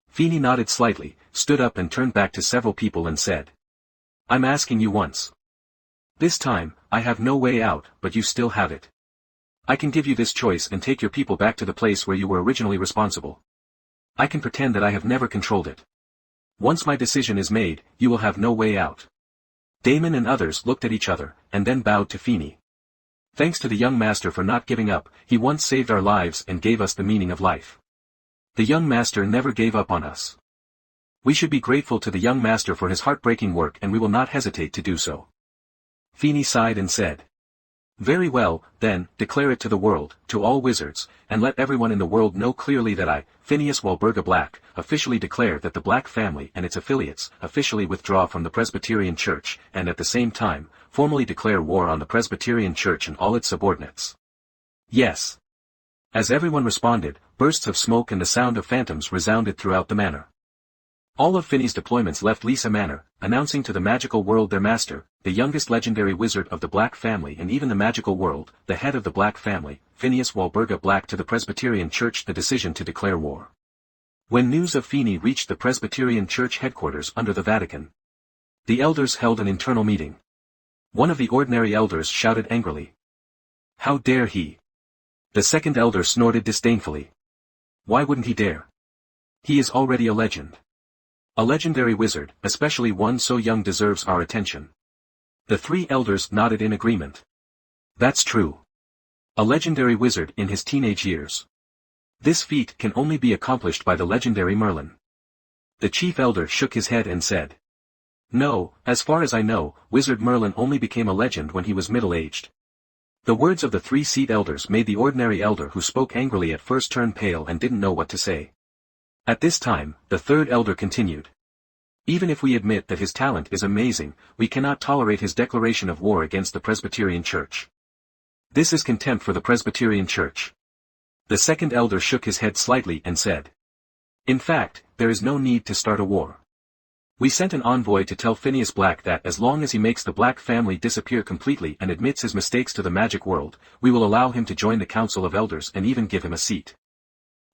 Speaker 1: Feeney nodded slightly, stood up and turned back to several people and said. I'm asking you once. This time, I have no way out, but you still have it. I can give you this choice and take your people back to the place where you were originally responsible. I can pretend that I have never controlled it. Once my decision is made, you will have no way out. Damon and others looked at each other, and then bowed to Feeney. Thanks to the young master for not giving up, he once saved our lives and gave us the meaning of life. The young master never gave up on us. We should be grateful to the young master for his heartbreaking work and we will not hesitate to do so. Feeney sighed and said. Very well, then, declare it to the world, to all wizards, and let everyone in the world know clearly that I, Phineas Walburga Black, officially declare that the Black family and its affiliates officially withdraw from the Presbyterian Church, and at the same time, formally declare war on the Presbyterian Church and all its subordinates. Yes. As everyone responded, bursts of smoke and the sound of phantoms resounded throughout the manor. All of Finney's deployments left Lisa Manor, announcing to the magical world their master, the youngest legendary wizard of the Black family and even the magical world, the head of the Black family, Phineas Walburga Black to the Presbyterian Church the decision to declare war. When news of Feeney reached the Presbyterian Church headquarters under the Vatican, the elders held an internal meeting. One of the ordinary elders shouted angrily. How dare he? The second elder snorted disdainfully. Why wouldn't he dare? He is already a legend. A legendary wizard, especially one so young, deserves our attention. The 3 elders nodded in agreement. That's true. A legendary wizard in his teenage years. This feat can only be accomplished by the legendary Merlin. The chief elder shook his head and said. No, as far as I know, Wizard Merlin only became a legend when he was middle-aged. The words of the 3 seat elders made the ordinary elder who spoke angrily at first turn pale and didn't know what to say. At this time, the 3rd elder continued. Even if we admit that his talent is amazing, we cannot tolerate his declaration of war against the Presbyterian Church. This is contempt for the Presbyterian Church. The 2nd elder shook his head slightly and said. In fact, there is no need to start a war. We sent an envoy to tell Phineas Black that as long as he makes the Black family disappear completely and admits his mistakes to the magic world, we will allow him to join the Council of Elders and even give him a seat.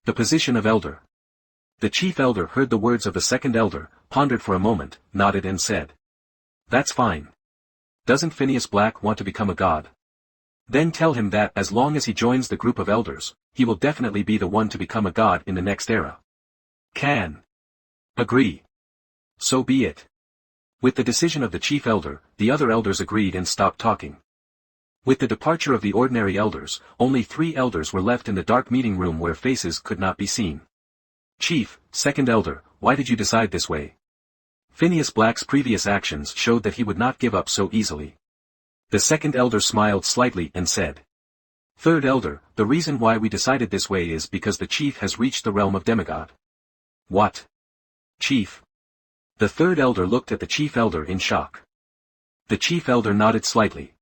Speaker 1: The position of elder. The chief elder heard the words of the 2nd elder, pondered for a moment, nodded and said. That's fine. Doesn't Phineas Black want to become a god? Then tell him that as long as he joins the group of elders, he will definitely be the one to become a god in the next era. Can agree. So be it. With the decision of the chief elder, the other elders agreed and stopped talking. With the departure of the ordinary elders, only 3 elders were left in the dark meeting room where faces could not be seen. Chief, second elder, why did you decide this way? Phineas Black's previous actions showed that he would not give up so easily. The second elder smiled slightly and said, Third elder, the reason why we decided this way is because the chief has reached the realm of demigod. What? Chief? The third elder looked at the chief elder in shock. The chief elder nodded slightly.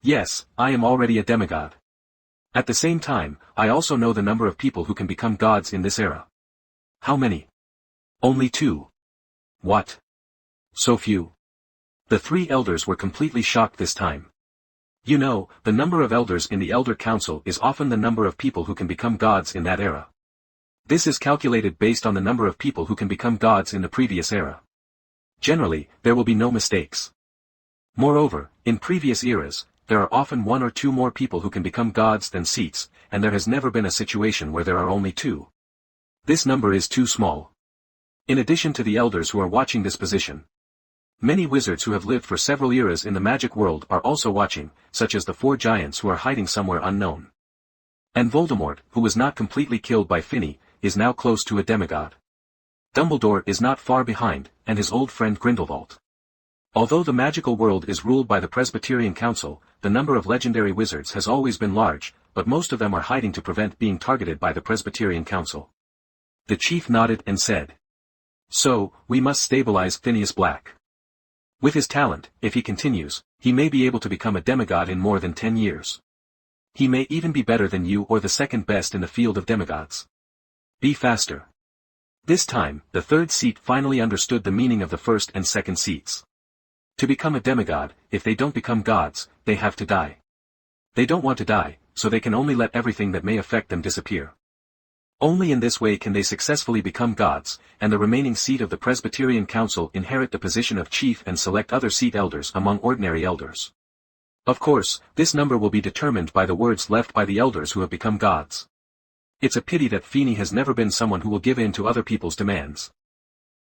Speaker 1: Yes, I am already a demigod. At the same time, I also know the number of people who can become gods in this era. How many? Only 2. What? So few? The 3 elders were completely shocked this time. You know, the number of elders in the Elder Council is often the number of people who can become gods in that era. This is calculated based on the number of people who can become gods in the previous era. Generally, there will be no mistakes. Moreover, in previous eras, there are often 1 or 2 more people who can become gods than seats, and there has never been a situation where there are only 2. This number is too small. In addition to the elders who are watching this position, many wizards who have lived for several eras in the magic world are also watching, such as the 4 giants who are hiding somewhere unknown. And Voldemort, who was not completely killed by Finney, is now close to a demigod. Dumbledore is not far behind, and his old friend Grindelwald. Although the magical world is ruled by the Presbyterian Council, the number of legendary wizards has always been large, but most of them are hiding to prevent being targeted by the Presbyterian Council. The chief nodded and said, So, we must stabilize Phineas Black. With his talent, if he continues, he may be able to become a demigod in more than 10 years. He may even be better than you or the second best in the field of demigods. Be faster. This time, the third seat finally understood the meaning of the first and second seats. To become a demigod, if they don't become gods, they have to die. They don't want to die, so they can only let everything that may affect them disappear. Only in this way can they successfully become gods, and the remaining seat of the Presbyterian Council inherit the position of chief and select other seat elders among ordinary elders. Of course, this number will be determined by the words left by the elders who have become gods. It's a pity that Feeney has never been someone who will give in to other people's demands.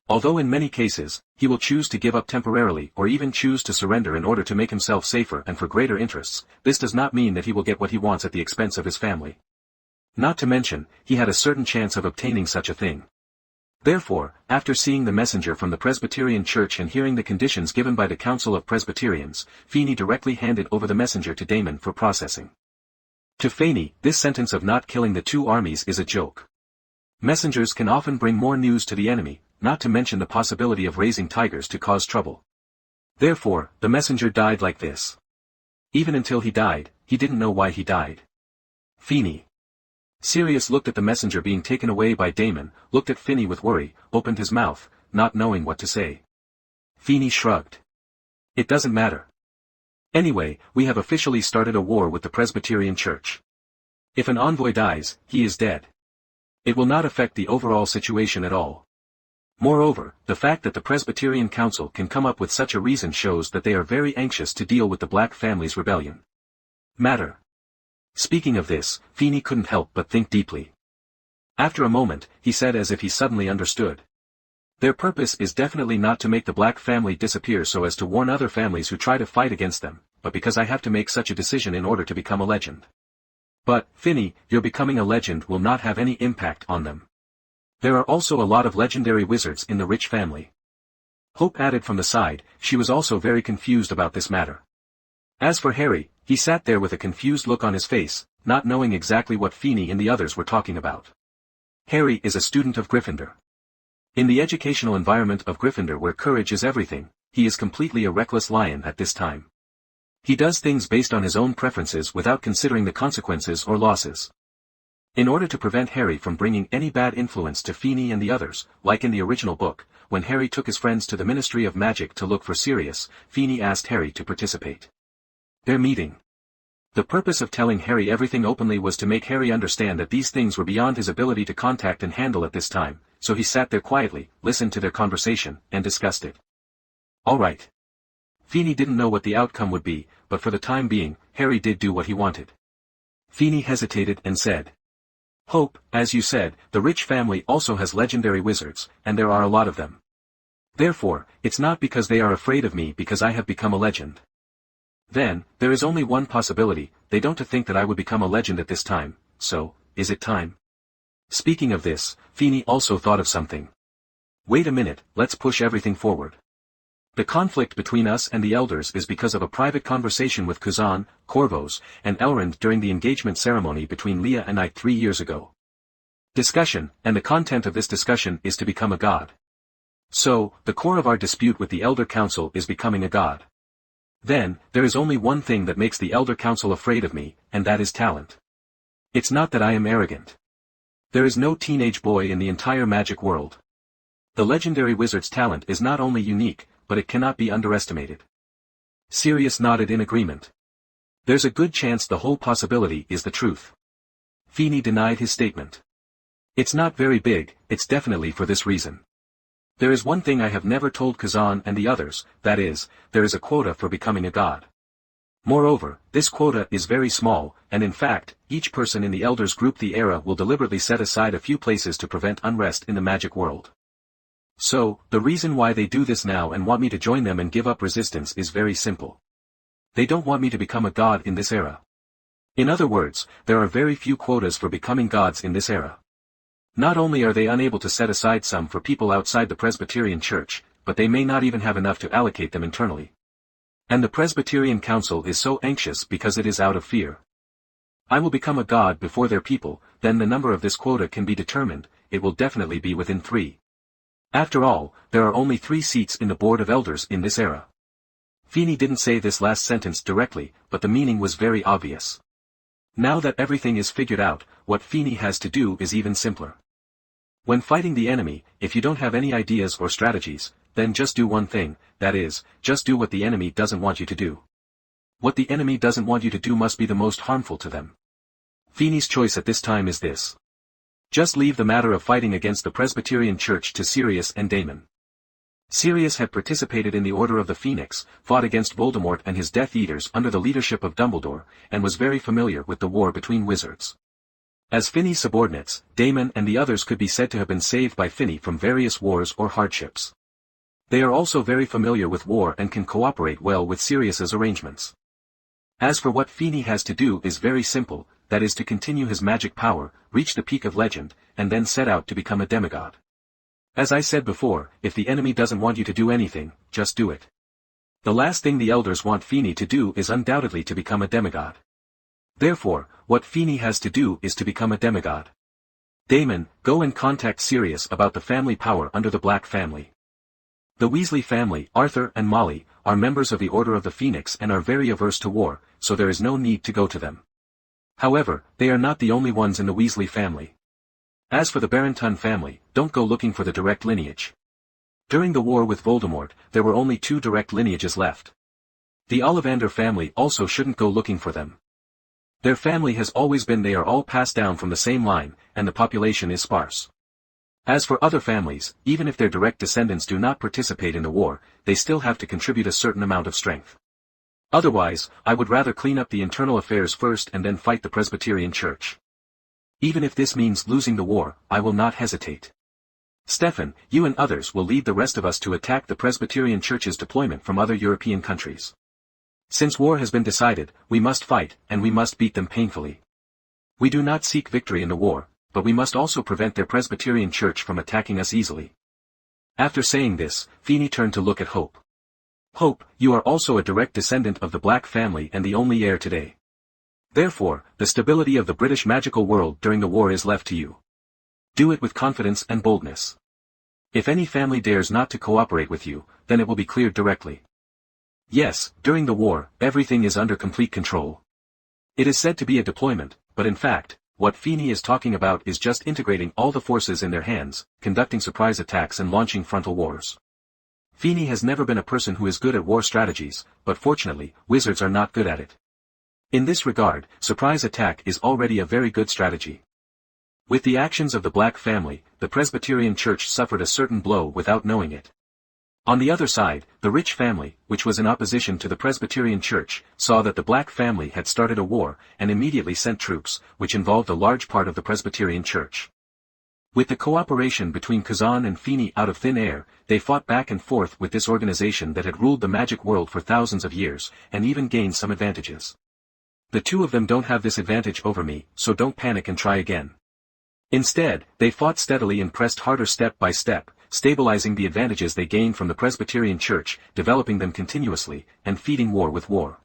Speaker 1: Although in many cases, he will choose to give up temporarily or even choose to surrender in order to make himself safer and for greater interests, this does not mean that he will get what he wants at the expense of his family. Not to mention, he had a certain chance of obtaining such a thing. Therefore, after seeing the messenger from the Presbyterian Church and hearing the conditions given by the Council of Presbyterians, Feeney directly handed over the messenger to Damon for processing. To Feeney, this sentence of not killing the 2 armies is a joke. Messengers can often bring more news to the enemy, not to mention the possibility of raising tigers to cause trouble. Therefore, the messenger died like this. Even until he died, he didn't know why he died. Feeney. Sirius looked at the messenger being taken away by Damon, looked at Finney with worry, opened his mouth, not knowing what to say. Feeney shrugged. It doesn't matter. Anyway, we have officially started a war with the Presbyterian Church. If an envoy dies, he is dead. It will not affect the overall situation at all. Moreover, the fact that the Presbyterian Council can come up with such a reason shows that they are very anxious to deal with the Black family's rebellion. Speaking of this, Feeney couldn't help but think deeply. After a moment, he said as if he suddenly understood. Their purpose is definitely not to make the Black family disappear so as to warn other families who try to fight against them, but because I have to make such a decision in order to become a legend. But, Finney, your becoming a legend will not have any impact on them. There are also a lot of legendary wizards in the rich family. Hope added from the side, she was also very confused about this matter. As for Harry, he sat there with a confused look on his face, not knowing exactly what Feeney and the others were talking about. Harry is a student of Gryffindor. In the educational environment of Gryffindor where courage is everything, he is completely a reckless lion at this time. He does things based on his own preferences without considering the consequences or losses. In order to prevent Harry from bringing any bad influence to Feeney and the others, like in the original book, when Harry took his friends to the Ministry of Magic to look for Sirius, Feeney asked Harry to participate. Their meeting. The purpose of telling Harry everything openly was to make Harry understand that these things were beyond his ability to contact and handle at this time, so he sat there quietly, listened to their conversation, and discussed it. All right. Feeney didn't know what the outcome would be, but for the time being, Harry did do what he wanted. Feeney hesitated and said, Hope, as you said, the rich family also has legendary wizards, and there are a lot of them. Therefore, it's not because they are afraid of me because I have become a legend. Then, there is only one possibility, they don't think that I would become a legend at this time, so, is it time? Speaking of this, Feeney also thought of something. Wait a minute, let's push everything forward. The conflict between us and the elders is because of a private conversation with Kuzan, Corvos, and Elrond during the engagement ceremony between Leah and I 3 years ago. Discussion, and the content of this discussion is to become a god. So, the core of our dispute with the Elder Council is becoming a god. Then, there is only one thing that makes the Elder Council afraid of me, and that is talent. It's not that I am arrogant. There is no teenage boy in the entire magic world. The legendary wizard's talent is not only unique, but it cannot be underestimated. Sirius nodded in agreement. There's a good chance the whole possibility is the truth. Feeney denied his statement. It's not very big, it's definitely for this reason. There is one thing I have never told Kazan and the others, that is, there is a quota for becoming a god. Moreover, this quota is very small, and in fact, each person in the Elders group the Era will deliberately set aside a few places to prevent unrest in the magic world. So, the reason why they do this now and want me to join them and give up resistance is very simple. They don't want me to become a god in this era. In other words, there are very few quotas for becoming gods in this era. Not only are they unable to set aside some for people outside the Presbyterian Church, but they may not even have enough to allocate them internally. And the Presbyterian Council is so anxious because it is out of fear. I will become a god before their people, then the number of this quota can be determined, it will definitely be within 3. After all, there are only 3 seats in the Board of Elders in this era. Feeney didn't say this last sentence directly, but the meaning was very obvious. Now that everything is figured out, what Feeney has to do is even simpler. When fighting the enemy, if you don't have any ideas or strategies, then just do one thing, that is, just do what the enemy doesn't want you to do. What the enemy doesn't want you to do must be the most harmful to them. Feeney's choice at this time is this. Just leave the matter of fighting against the Presbyterian Church to Sirius and Damon. Sirius had participated in the Order of the Phoenix, fought against Voldemort and his Death Eaters under the leadership of Dumbledore, and was very familiar with the war between wizards. As Finney's subordinates, Damon and the others could be said to have been saved by Finney from various wars or hardships. They are also very familiar with war and can cooperate well with Sirius's arrangements. As for what Feeney has to do is very simple, that is to continue his magic power, reach the peak of legend, and then set out to become a demigod. As I said before, if the enemy doesn't want you to do anything, just do it. The last thing the elders want Feeney to do is undoubtedly to become a demigod. Therefore, what Feeney has to do is to become a demigod. Damon, go and contact Sirius about the family power under the Black family. The Weasley family, Arthur and Molly, are members of the Order of the Phoenix and are very averse to war, so there is no need to go to them. However, they are not the only ones in the Weasley family. As for the Barrington family, don't go looking for the direct lineage. During the war with Voldemort, there were only 2 direct lineages left. The Ollivander family also shouldn't go looking for them. Their family has always been they are all passed down from the same line, and the population is sparse. As for other families, even if their direct descendants do not participate in the war, they still have to contribute a certain amount of strength. Otherwise, I would rather clean up the internal affairs first and then fight the Presbyterian Church. Even if this means losing the war, I will not hesitate. Stefan, you and others will lead the rest of us to attack the Presbyterian Church's deployment from other European countries. Since war has been decided, we must fight, and we must beat them painfully. We do not seek victory in the war, but we must also prevent their Presbyterian Church from attacking us easily. After saying this, Feeney turned to look at Hope. Hope, you are also a direct descendant of the Black family and the only heir today. Therefore, the stability of the British magical world during the war is left to you. Do it with confidence and boldness. If any family dares not to cooperate with you, then it will be cleared directly. Yes, during the war, everything is under complete control. It is said to be a deployment, but in fact, what Feeney is talking about is just integrating all the forces in their hands, conducting surprise attacks and launching frontal wars. Feeney has never been a person who is good at war strategies, but fortunately, wizards are not good at it. In this regard, surprise attack is already a very good strategy. With the actions of the Black family, the Presbyterian Church suffered a certain blow without knowing it. On the other side, the rich family, which was in opposition to the Presbyterian Church, saw that the black family had started a war, and immediately sent troops, which involved a large part of the Presbyterian Church. With the cooperation between Kazan and Feeney out of thin air, they fought back and forth with this organization that had ruled the magic world for thousands of years, and even gained some advantages. The two of them don't have this advantage over me, so don't panic and try again. Instead, they fought steadily and pressed harder step by step, stabilizing the advantages they gained from the Presbyterian Church, developing them continuously, and feeding war with war.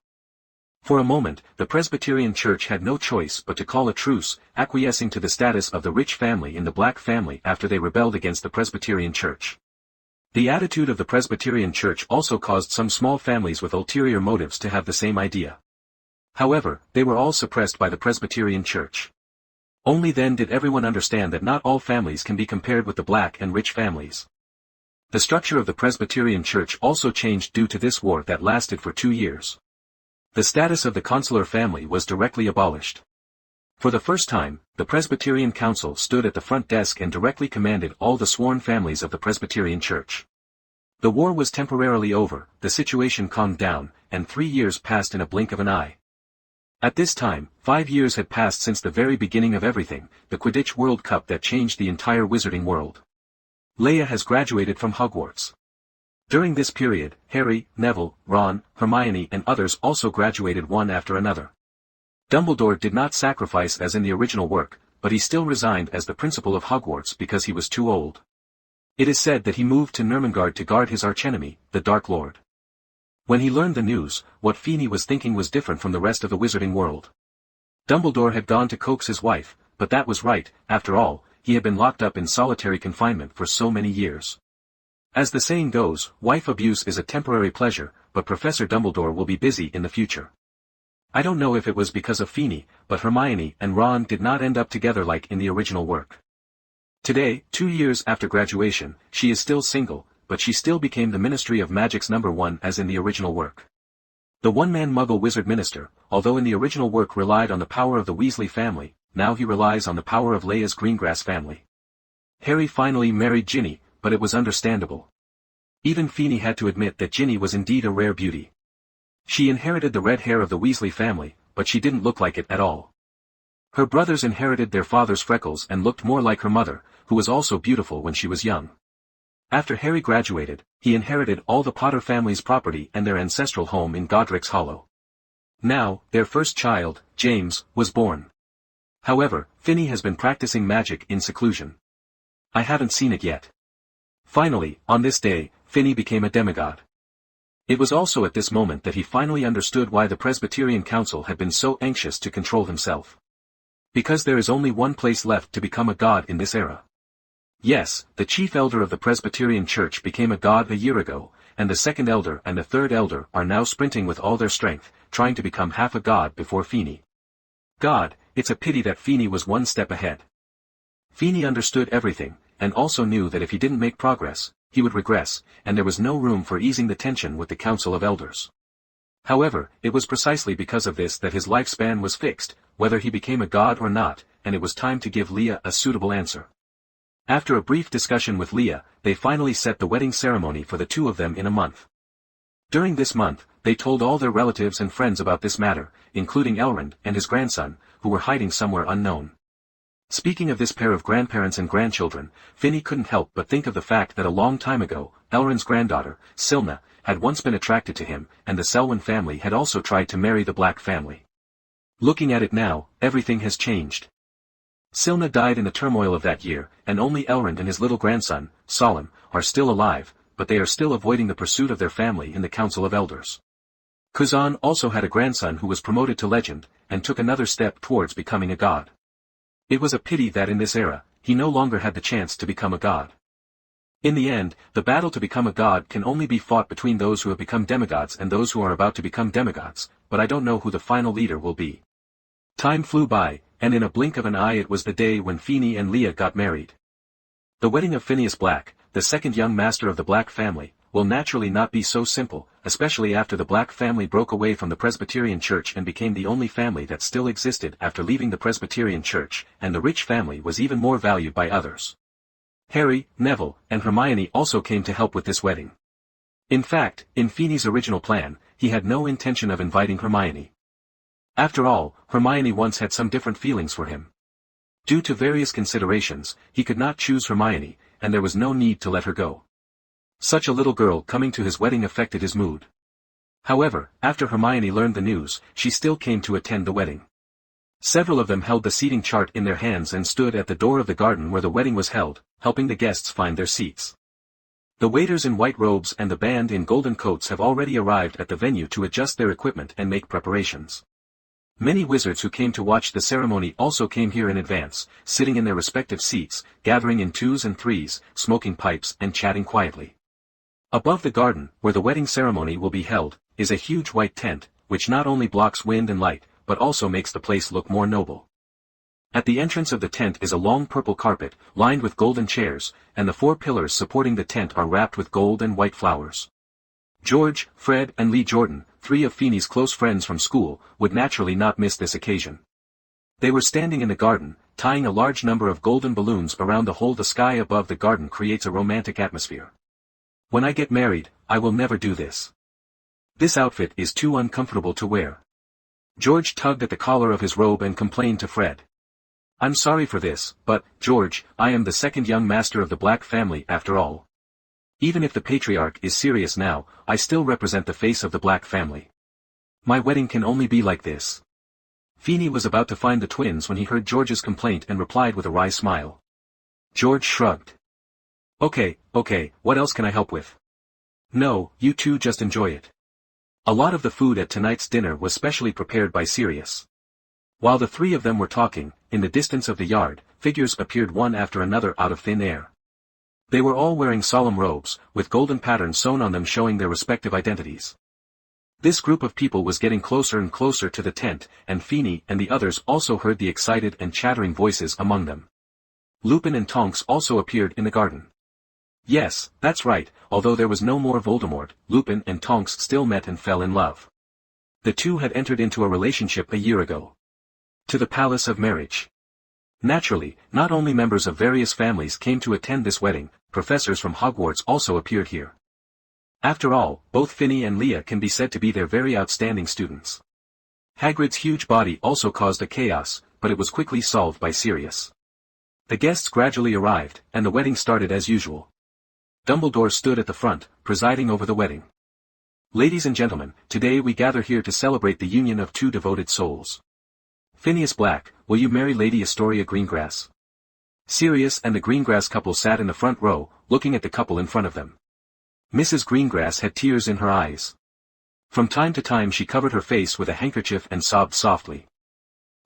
Speaker 1: For a moment, the Presbyterian Church had no choice but to call a truce, acquiescing to the status of the rich family in the black family after they rebelled against the Presbyterian Church. The attitude of the Presbyterian Church also caused some small families with ulterior motives to have the same idea. However, they were all suppressed by the Presbyterian Church. Only then did everyone understand that not all families can be compared with the black and rich families. The structure of the Presbyterian Church also changed due to this war that lasted for 2 years. The status of the consular family was directly abolished. For the first time, the Presbyterian Council stood at the front desk and directly commanded all the sworn families of the Presbyterian Church. The war was temporarily over, the situation calmed down, and 3 years passed in a blink of an eye. At this time, 5 years had passed since the very beginning of everything, the Quidditch World Cup that changed the entire wizarding world. Leia has graduated from Hogwarts. During this period, Harry, Neville, Ron, Hermione and others also graduated one after another. Dumbledore did not sacrifice as in the original work, but he still resigned as the principal of Hogwarts because he was too old. It is said that he moved to Nurmengard to guard his archenemy, the Dark Lord. When he learned the news, what Feeney was thinking was different from the rest of the wizarding world. Dumbledore had gone to coax his wife, but that was right, after all, he had been locked up in solitary confinement for so many years. As the saying goes, wife abuse is a temporary pleasure, but Professor Dumbledore will be busy in the future. I don't know if it was because of Feeney, but Hermione and Ron did not end up together like in the original work. Today, 2 years after graduation, she is still single, but she still became the Ministry of Magic's #1 as in the original work. The one-man Muggle wizard minister, although in the original work relied on the power of the Weasley family, now he relies on the power of Leia's Greengrass family. Harry finally married Ginny, but it was understandable. Even Feeney had to admit that Ginny was indeed a rare beauty. She inherited the red hair of the Weasley family, but she didn't look like it at all. Her brothers inherited their father's freckles and looked more like her mother, who was also beautiful when she was young. After Harry graduated, he inherited all the Potter family's property and their ancestral home in Godric's Hollow. Now, their first child, James, was born. However, Finney has been practicing magic in seclusion. I haven't seen it yet. Finally, on this day, Finney became a demigod. It was also at this moment that he finally understood why the Presbyterian Council had been so anxious to control himself. Because there is only one place left to become a god in this era. Yes, the chief elder of the Presbyterian Church became a god a year ago, and the second elder and the third elder are now sprinting with all their strength, trying to become half a god before Feeney. God, it's a pity that Feeney was one step ahead. Feeney understood everything, and also knew that if he didn't make progress, he would regress, and there was no room for easing the tension with the Council of Elders. However, it was precisely because of this that his lifespan was fixed, whether he became a god or not, and it was time to give Leah a suitable answer. After a brief discussion with Leah, they finally set the wedding ceremony for the two of them in a month. During this month, they told all their relatives and friends about this matter, including Elrond and his grandson, who were hiding somewhere unknown. Speaking of this pair of grandparents and grandchildren, Finney couldn't help but think of the fact that a long time ago, Elrond's granddaughter, Silna, had once been attracted to him, and the Selwyn family had also tried to marry the Black family. Looking at it now, everything has changed. Silna died in the turmoil of that year, and only Elrond and his little grandson, Solemn, are still alive, but they are still avoiding the pursuit of their family in the Council of Elders. Kuzan also had a grandson who was promoted to legend, and took another step towards becoming a god. It was a pity that in this era, he no longer had the chance to become a god. In the end, the battle to become a god can only be fought between those who have become demigods and those who are about to become demigods, but I don't know who the final leader will be. Time flew by, and in a blink of an eye it was the day when Feeney and Leah got married. The wedding of Phineas Black, the second young master of the Black family, will naturally not be so simple, especially after the Black family broke away from the Presbyterian Church and became the only family that still existed after leaving the Presbyterian Church, and the rich family was even more valued by others. Harry, Neville, and Hermione also came to help with this wedding. In fact, in Feeney's original plan, he had no intention of inviting Hermione. After all, Hermione once had some different feelings for him. Due to various considerations, he could not choose Hermione, and there was no need to let her go. Such a little girl coming to his wedding affected his mood. However, after Hermione learned the news, she still came to attend the wedding. Several of them held the seating chart in their hands and stood at the door of the garden where the wedding was held, helping the guests find their seats. The waiters in white robes and the band in golden coats have already arrived at the venue to adjust their equipment and make preparations. Many wizards who came to watch the ceremony also came here in advance, sitting in their respective seats, gathering in twos and threes, smoking pipes and chatting quietly. Above the garden, where the wedding ceremony will be held, is a huge white tent, which not only blocks wind and light, but also makes the place look more noble. At the entrance of the tent is a long purple carpet, lined with golden chairs, and the 4 pillars supporting the tent are wrapped with gold and white flowers. George, Fred and Lee Jordan, 3 of Feeney's close friends from school, would naturally not miss this occasion. They were standing in the garden, tying a large number of golden balloons around the hole. The sky above the garden creates a romantic atmosphere. When I get married, I will never do this. This outfit is too uncomfortable to wear. George tugged at the collar of his robe and complained to Fred. I'm sorry for this, but, George, I am the second young master of the Black family after all. Even if the patriarch is serious now, I still represent the face of the Black family. My wedding can only be like this. Feeney was about to find the twins when he heard George's complaint and replied with a wry smile. George shrugged. Okay, what else can I help with? No, you two just enjoy it. A lot of the food at tonight's dinner was specially prepared by Sirius. While the 3 of them were talking, in the distance of the yard, figures appeared one after another out of thin air. They were all wearing solemn robes, with golden patterns sewn on them showing their respective identities. This group of people was getting closer and closer to the tent, and Feeney and the others also heard the excited and chattering voices among them. Lupin and Tonks also appeared in the garden. Yes, that's right, although there was no more Voldemort, Lupin and Tonks still met and fell in love. The two had entered into a relationship a year ago. To the Palace of Marriage. Naturally, not only members of various families came to attend this wedding, professors from Hogwarts also appeared here. After all, both Finny and Leah can be said to be their very outstanding students. Hagrid's huge body also caused a chaos, but it was quickly solved by Sirius. The guests gradually arrived, and the wedding started as usual. Dumbledore stood at the front, presiding over the wedding. Ladies and gentlemen, today we gather here to celebrate the union of 2 devoted souls. Phineas Black, will you marry Lady Astoria Greengrass? Sirius and the Greengrass couple sat in the front row, looking at the couple in front of them. Mrs. Greengrass had tears in her eyes. From time to time she covered her face with a handkerchief and sobbed softly.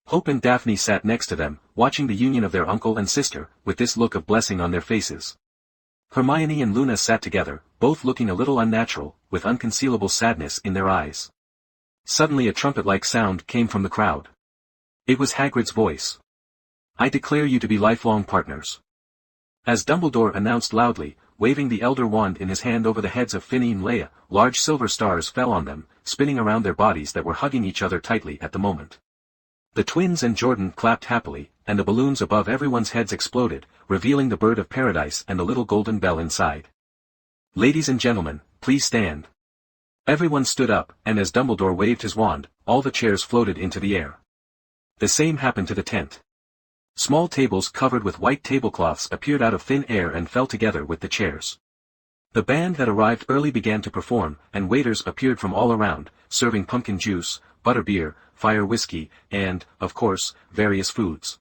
Speaker 1: Hope and Daphne sat next to them, watching the union of their uncle and sister, with this look of blessing on their faces. Hermione and Luna sat together, both looking a little unnatural, with unconcealable sadness in their eyes. Suddenly a trumpet-like sound came from the crowd. It was Hagrid's voice. I declare you to be lifelong partners. As Dumbledore announced loudly, waving the elder wand in his hand over the heads of Finny and Leia, large silver stars fell on them, spinning around their bodies that were hugging each other tightly at the moment. The twins and Jordan clapped happily, and the balloons above everyone's heads exploded, revealing the bird of paradise and the little golden bell inside. Ladies and gentlemen, please stand. Everyone stood up, and as Dumbledore waved his wand, all the chairs floated into the air. The same happened to the tent. Small tables covered with white tablecloths appeared out of thin air and fell together with the chairs. The band that arrived early began to perform, and waiters appeared from all around, serving pumpkin juice, butterbeer, fire whiskey, and, of course, various foods.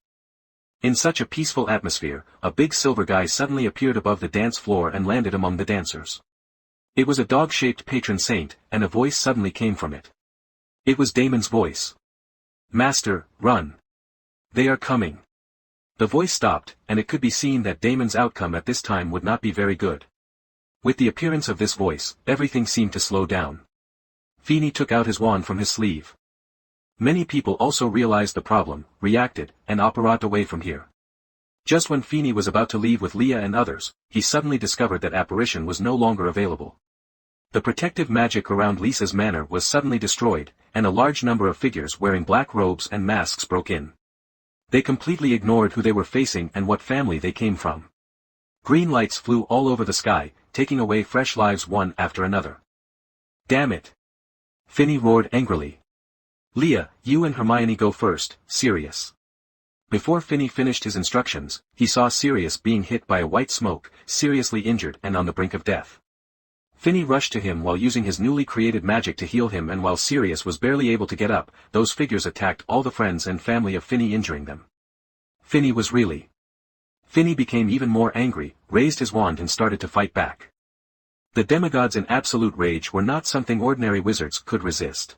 Speaker 1: In such a peaceful atmosphere, a big silver guy suddenly appeared above the dance floor and landed among the dancers. It was a dog-shaped patron saint, and a voice suddenly came from it. It was Damon's voice. Master, run. They are coming. The voice stopped, and it could be seen that Damon's outcome at this time would not be very good. With the appearance of this voice, everything seemed to slow down. Feeney took out his wand from his sleeve. Many people also realized the problem, reacted, and operated away from here. Just when Feeney was about to leave with Leah and others, he suddenly discovered that apparition was no longer available. The protective magic around Lisa's manor was suddenly destroyed, and a large number of figures wearing black robes and masks broke in. They completely ignored who they were facing and what family they came from. Green lights flew all over the sky, taking away fresh lives one after another. Damn it! Finny roared angrily. Leah, you and Hermione go first, Sirius. Before Finny finished his instructions, he saw Sirius being hit by a white smoke, seriously injured and on the brink of death. Finny rushed to him while using his newly created magic to heal him, and while Sirius was barely able to get up, those figures attacked all the friends and family of Finny, injuring them. Finny became even more angry, raised his wand and started to fight back. The demigods in absolute rage were not something ordinary wizards could resist.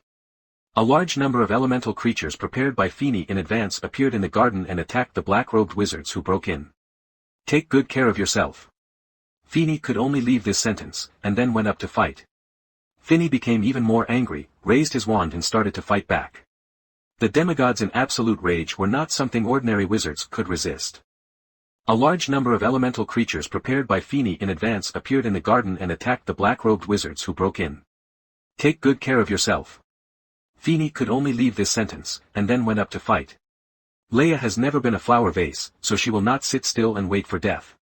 Speaker 1: A large number of elemental creatures prepared by Finny in advance appeared in the garden and attacked the black-robed wizards who broke in. Take good care of yourself. Finny could only leave this sentence, and then went up to fight. Finny became even more angry, raised his wand and started to fight back. The demigods in absolute rage were not something ordinary wizards could resist. A large number of elemental creatures prepared by Finny in advance appeared in the garden and attacked the black-robed wizards who broke in. Take good care of yourself. Finny could only leave this sentence, and then went up to fight. Leia has never been a flower vase, so she will not sit still and wait for death.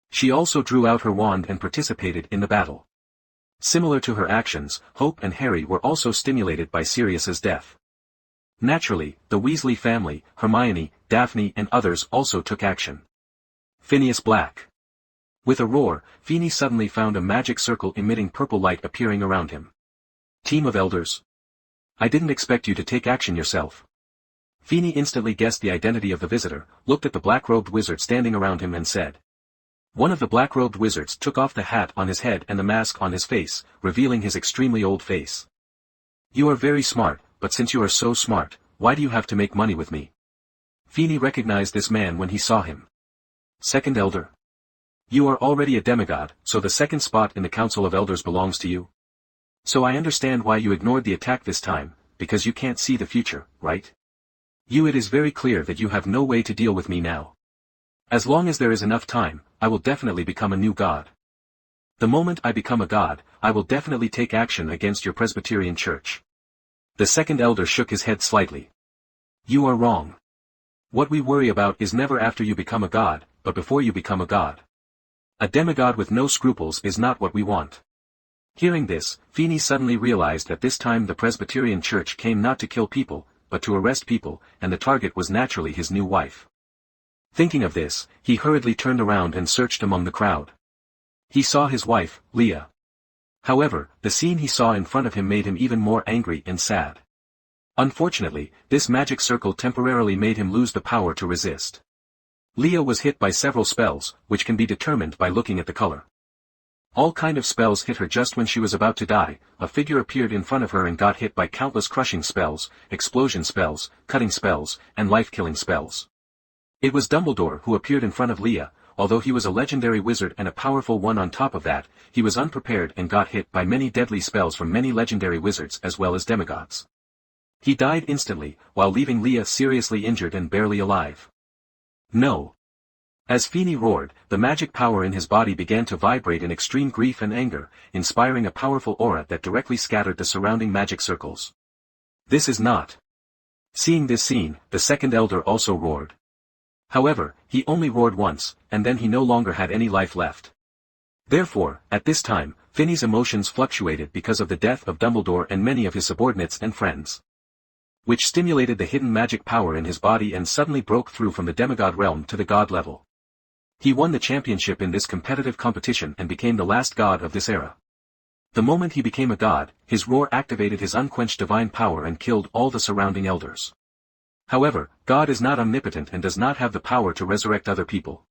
Speaker 1: She also drew out her wand and participated in the battle. Similar to her actions, Hope and Harry were also stimulated by Sirius's death. Naturally, the Weasley family, Hermione, Daphne and others also took action. Phineas Black. With a roar, Finny suddenly found a magic circle emitting purple light appearing around him. Team of Elders. I didn't expect you to take action yourself. Finny instantly guessed the identity of the visitor, looked at the black-robed wizard standing around him and said. One of the black-robed wizards took off the hat on his head and the mask on his face, revealing his extremely old face. You are very smart, but since you are so smart, why do you have to make money with me? Finny recognized this man when he saw him. Second Elder. You are already a demigod, so the second spot in the Council of Elders belongs to you. So I understand why you ignored the attack this time, because you can't see the future, right? It is very clear that you have no way to deal with me now. As long as there is enough time, I will definitely become a new god. The moment I become a god, I will definitely take action against your Presbyterian Church. The second elder shook his head slightly. You are wrong. What we worry about is never after you become a god, but before you become a god. A demigod with no scruples is not what we want. Hearing this, Finny suddenly realized that this time the Presbyterian Church came not to kill people, but to arrest people, and the target was naturally his new wife. Thinking of this, he hurriedly turned around and searched among the crowd. He saw his wife, Leah. However, the scene he saw in front of him made him even more angry and sad. Unfortunately, this magic circle temporarily made him lose the power to resist. Leah was hit by several spells, which can be determined by looking at the color. All kind of spells hit her just when she was about to die. A figure appeared in front of her and got hit by countless crushing spells, explosion spells, cutting spells, and life-killing spells. It was Dumbledore who appeared in front of Leah. Although he was a legendary wizard and a powerful one on top of that, he was unprepared and got hit by many deadly spells from many legendary wizards as well as demigods. He died instantly, while leaving Leah seriously injured and barely alive. No. As Finny roared, the magic power in his body began to vibrate in extreme grief and anger, inspiring a powerful aura that directly scattered the surrounding magic circles. This is not. Seeing this scene, the second elder also roared. However, he only roared once, and then he no longer had any life left. Therefore, at this time, Finny's emotions fluctuated because of the death of Dumbledore and many of his subordinates and friends, which stimulated the hidden magic power in his body and suddenly broke through from the demigod realm to the god level. He won the championship in this competitive competition and became the last god of this era. The moment he became a god, his roar activated his unquenched divine power and killed all the surrounding elders. However, God is not omnipotent and does not have the power to resurrect other people.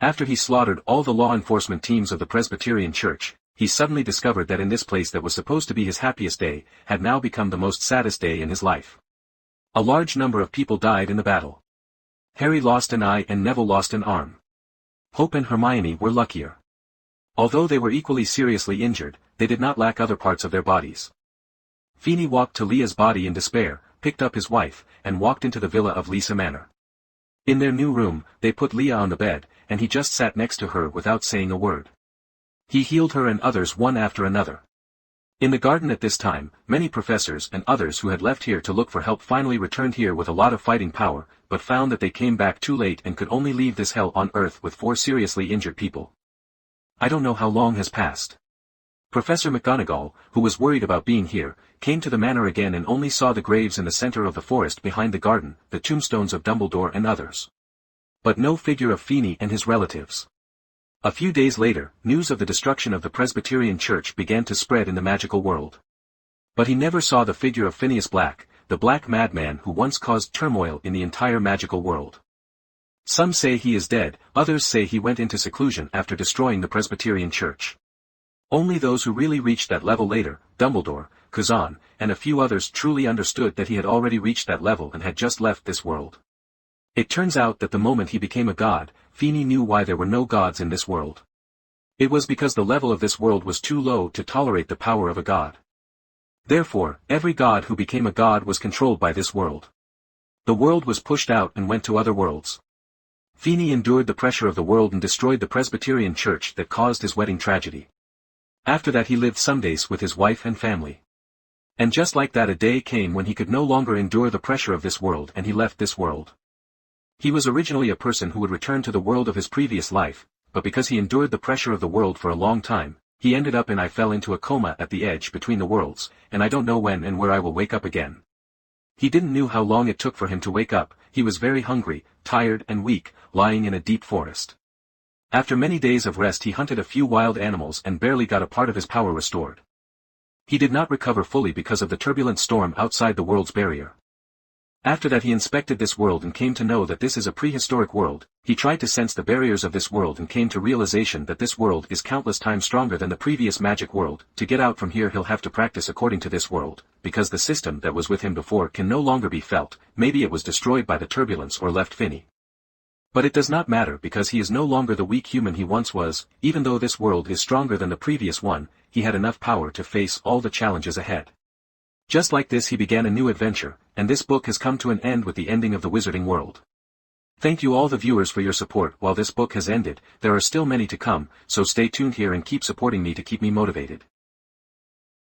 Speaker 1: After he slaughtered all the law enforcement teams of the Presbyterian Church, he suddenly discovered that in this place that was supposed to be his happiest day, had now become the most saddest day in his life. A large number of people died in the battle. Harry lost an eye and Neville lost an arm. Hope and Hermione were luckier. Although they were equally seriously injured, they did not lack other parts of their bodies. Finny walked to Leah's body in despair, picked up his wife, and walked into the villa of Lisa Manor. In their new room, they put Leah on the bed, and he just sat next to her without saying a word. He healed her and others one after another. In the garden at this time, many professors and others who had left here to look for help finally returned here with a lot of fighting power, but found that they came back too late and could only leave this hell on earth with 4 seriously injured people. I don't know how long has passed. Professor McGonagall, who was worried about being here, came to the manor again and only saw the graves in the center of the forest behind the garden, the tombstones of Dumbledore and others. But no figure of Feeney and his relatives. A few days later, news of the destruction of the Presbyterian Church began to spread in the magical world. But he never saw the figure of Phineas Black, the black madman who once caused turmoil in the entire magical world. Some say he is dead, others say he went into seclusion after destroying the Presbyterian Church. Only those who really reached that level later, Dumbledore, Kazan, and a few others truly understood that he had already reached that level and had just left this world. It turns out that the moment he became a god, Feeney knew why there were no gods in this world. It was because the level of this world was too low to tolerate the power of a god. Therefore, every god who became a god was controlled by this world. The world was pushed out and went to other worlds. Feeney endured the pressure of the world and destroyed the Presbyterian Church that caused his wedding tragedy. After that he lived some days with his wife and family. And just like that a day came when he could no longer endure the pressure of this world and he left this world. He was originally a person who would return to the world of his previous life, but because he endured the pressure of the world for a long time, he ended up and I fell into a coma at the edge between the worlds, and I don't know when and where I will wake up again. He didn't know how long it took for him to wake up, he was very hungry, tired and weak, lying in a deep forest. After many days of rest he hunted a few wild animals and barely got a part of his power restored. He did not recover fully because of the turbulent storm outside the world's barrier. After that he inspected this world and came to know that this is a prehistoric world. He tried to sense the barriers of this world and came to realization that this world is countless times stronger than the previous magic world. To get out from here he'll have to practice according to this world, because the system that was with him before can no longer be felt. Maybe it was destroyed by the turbulence or left Finney. But it does not matter because he is no longer the weak human he once was. Even though this world is stronger than the previous one, he had enough power to face all the challenges ahead. Just like this he began a new adventure, and this book has come to an end with the ending of the Wizarding World. Thank you all the viewers for your support. While this book has ended, there are still many to come, so stay tuned here and keep supporting me to keep me motivated.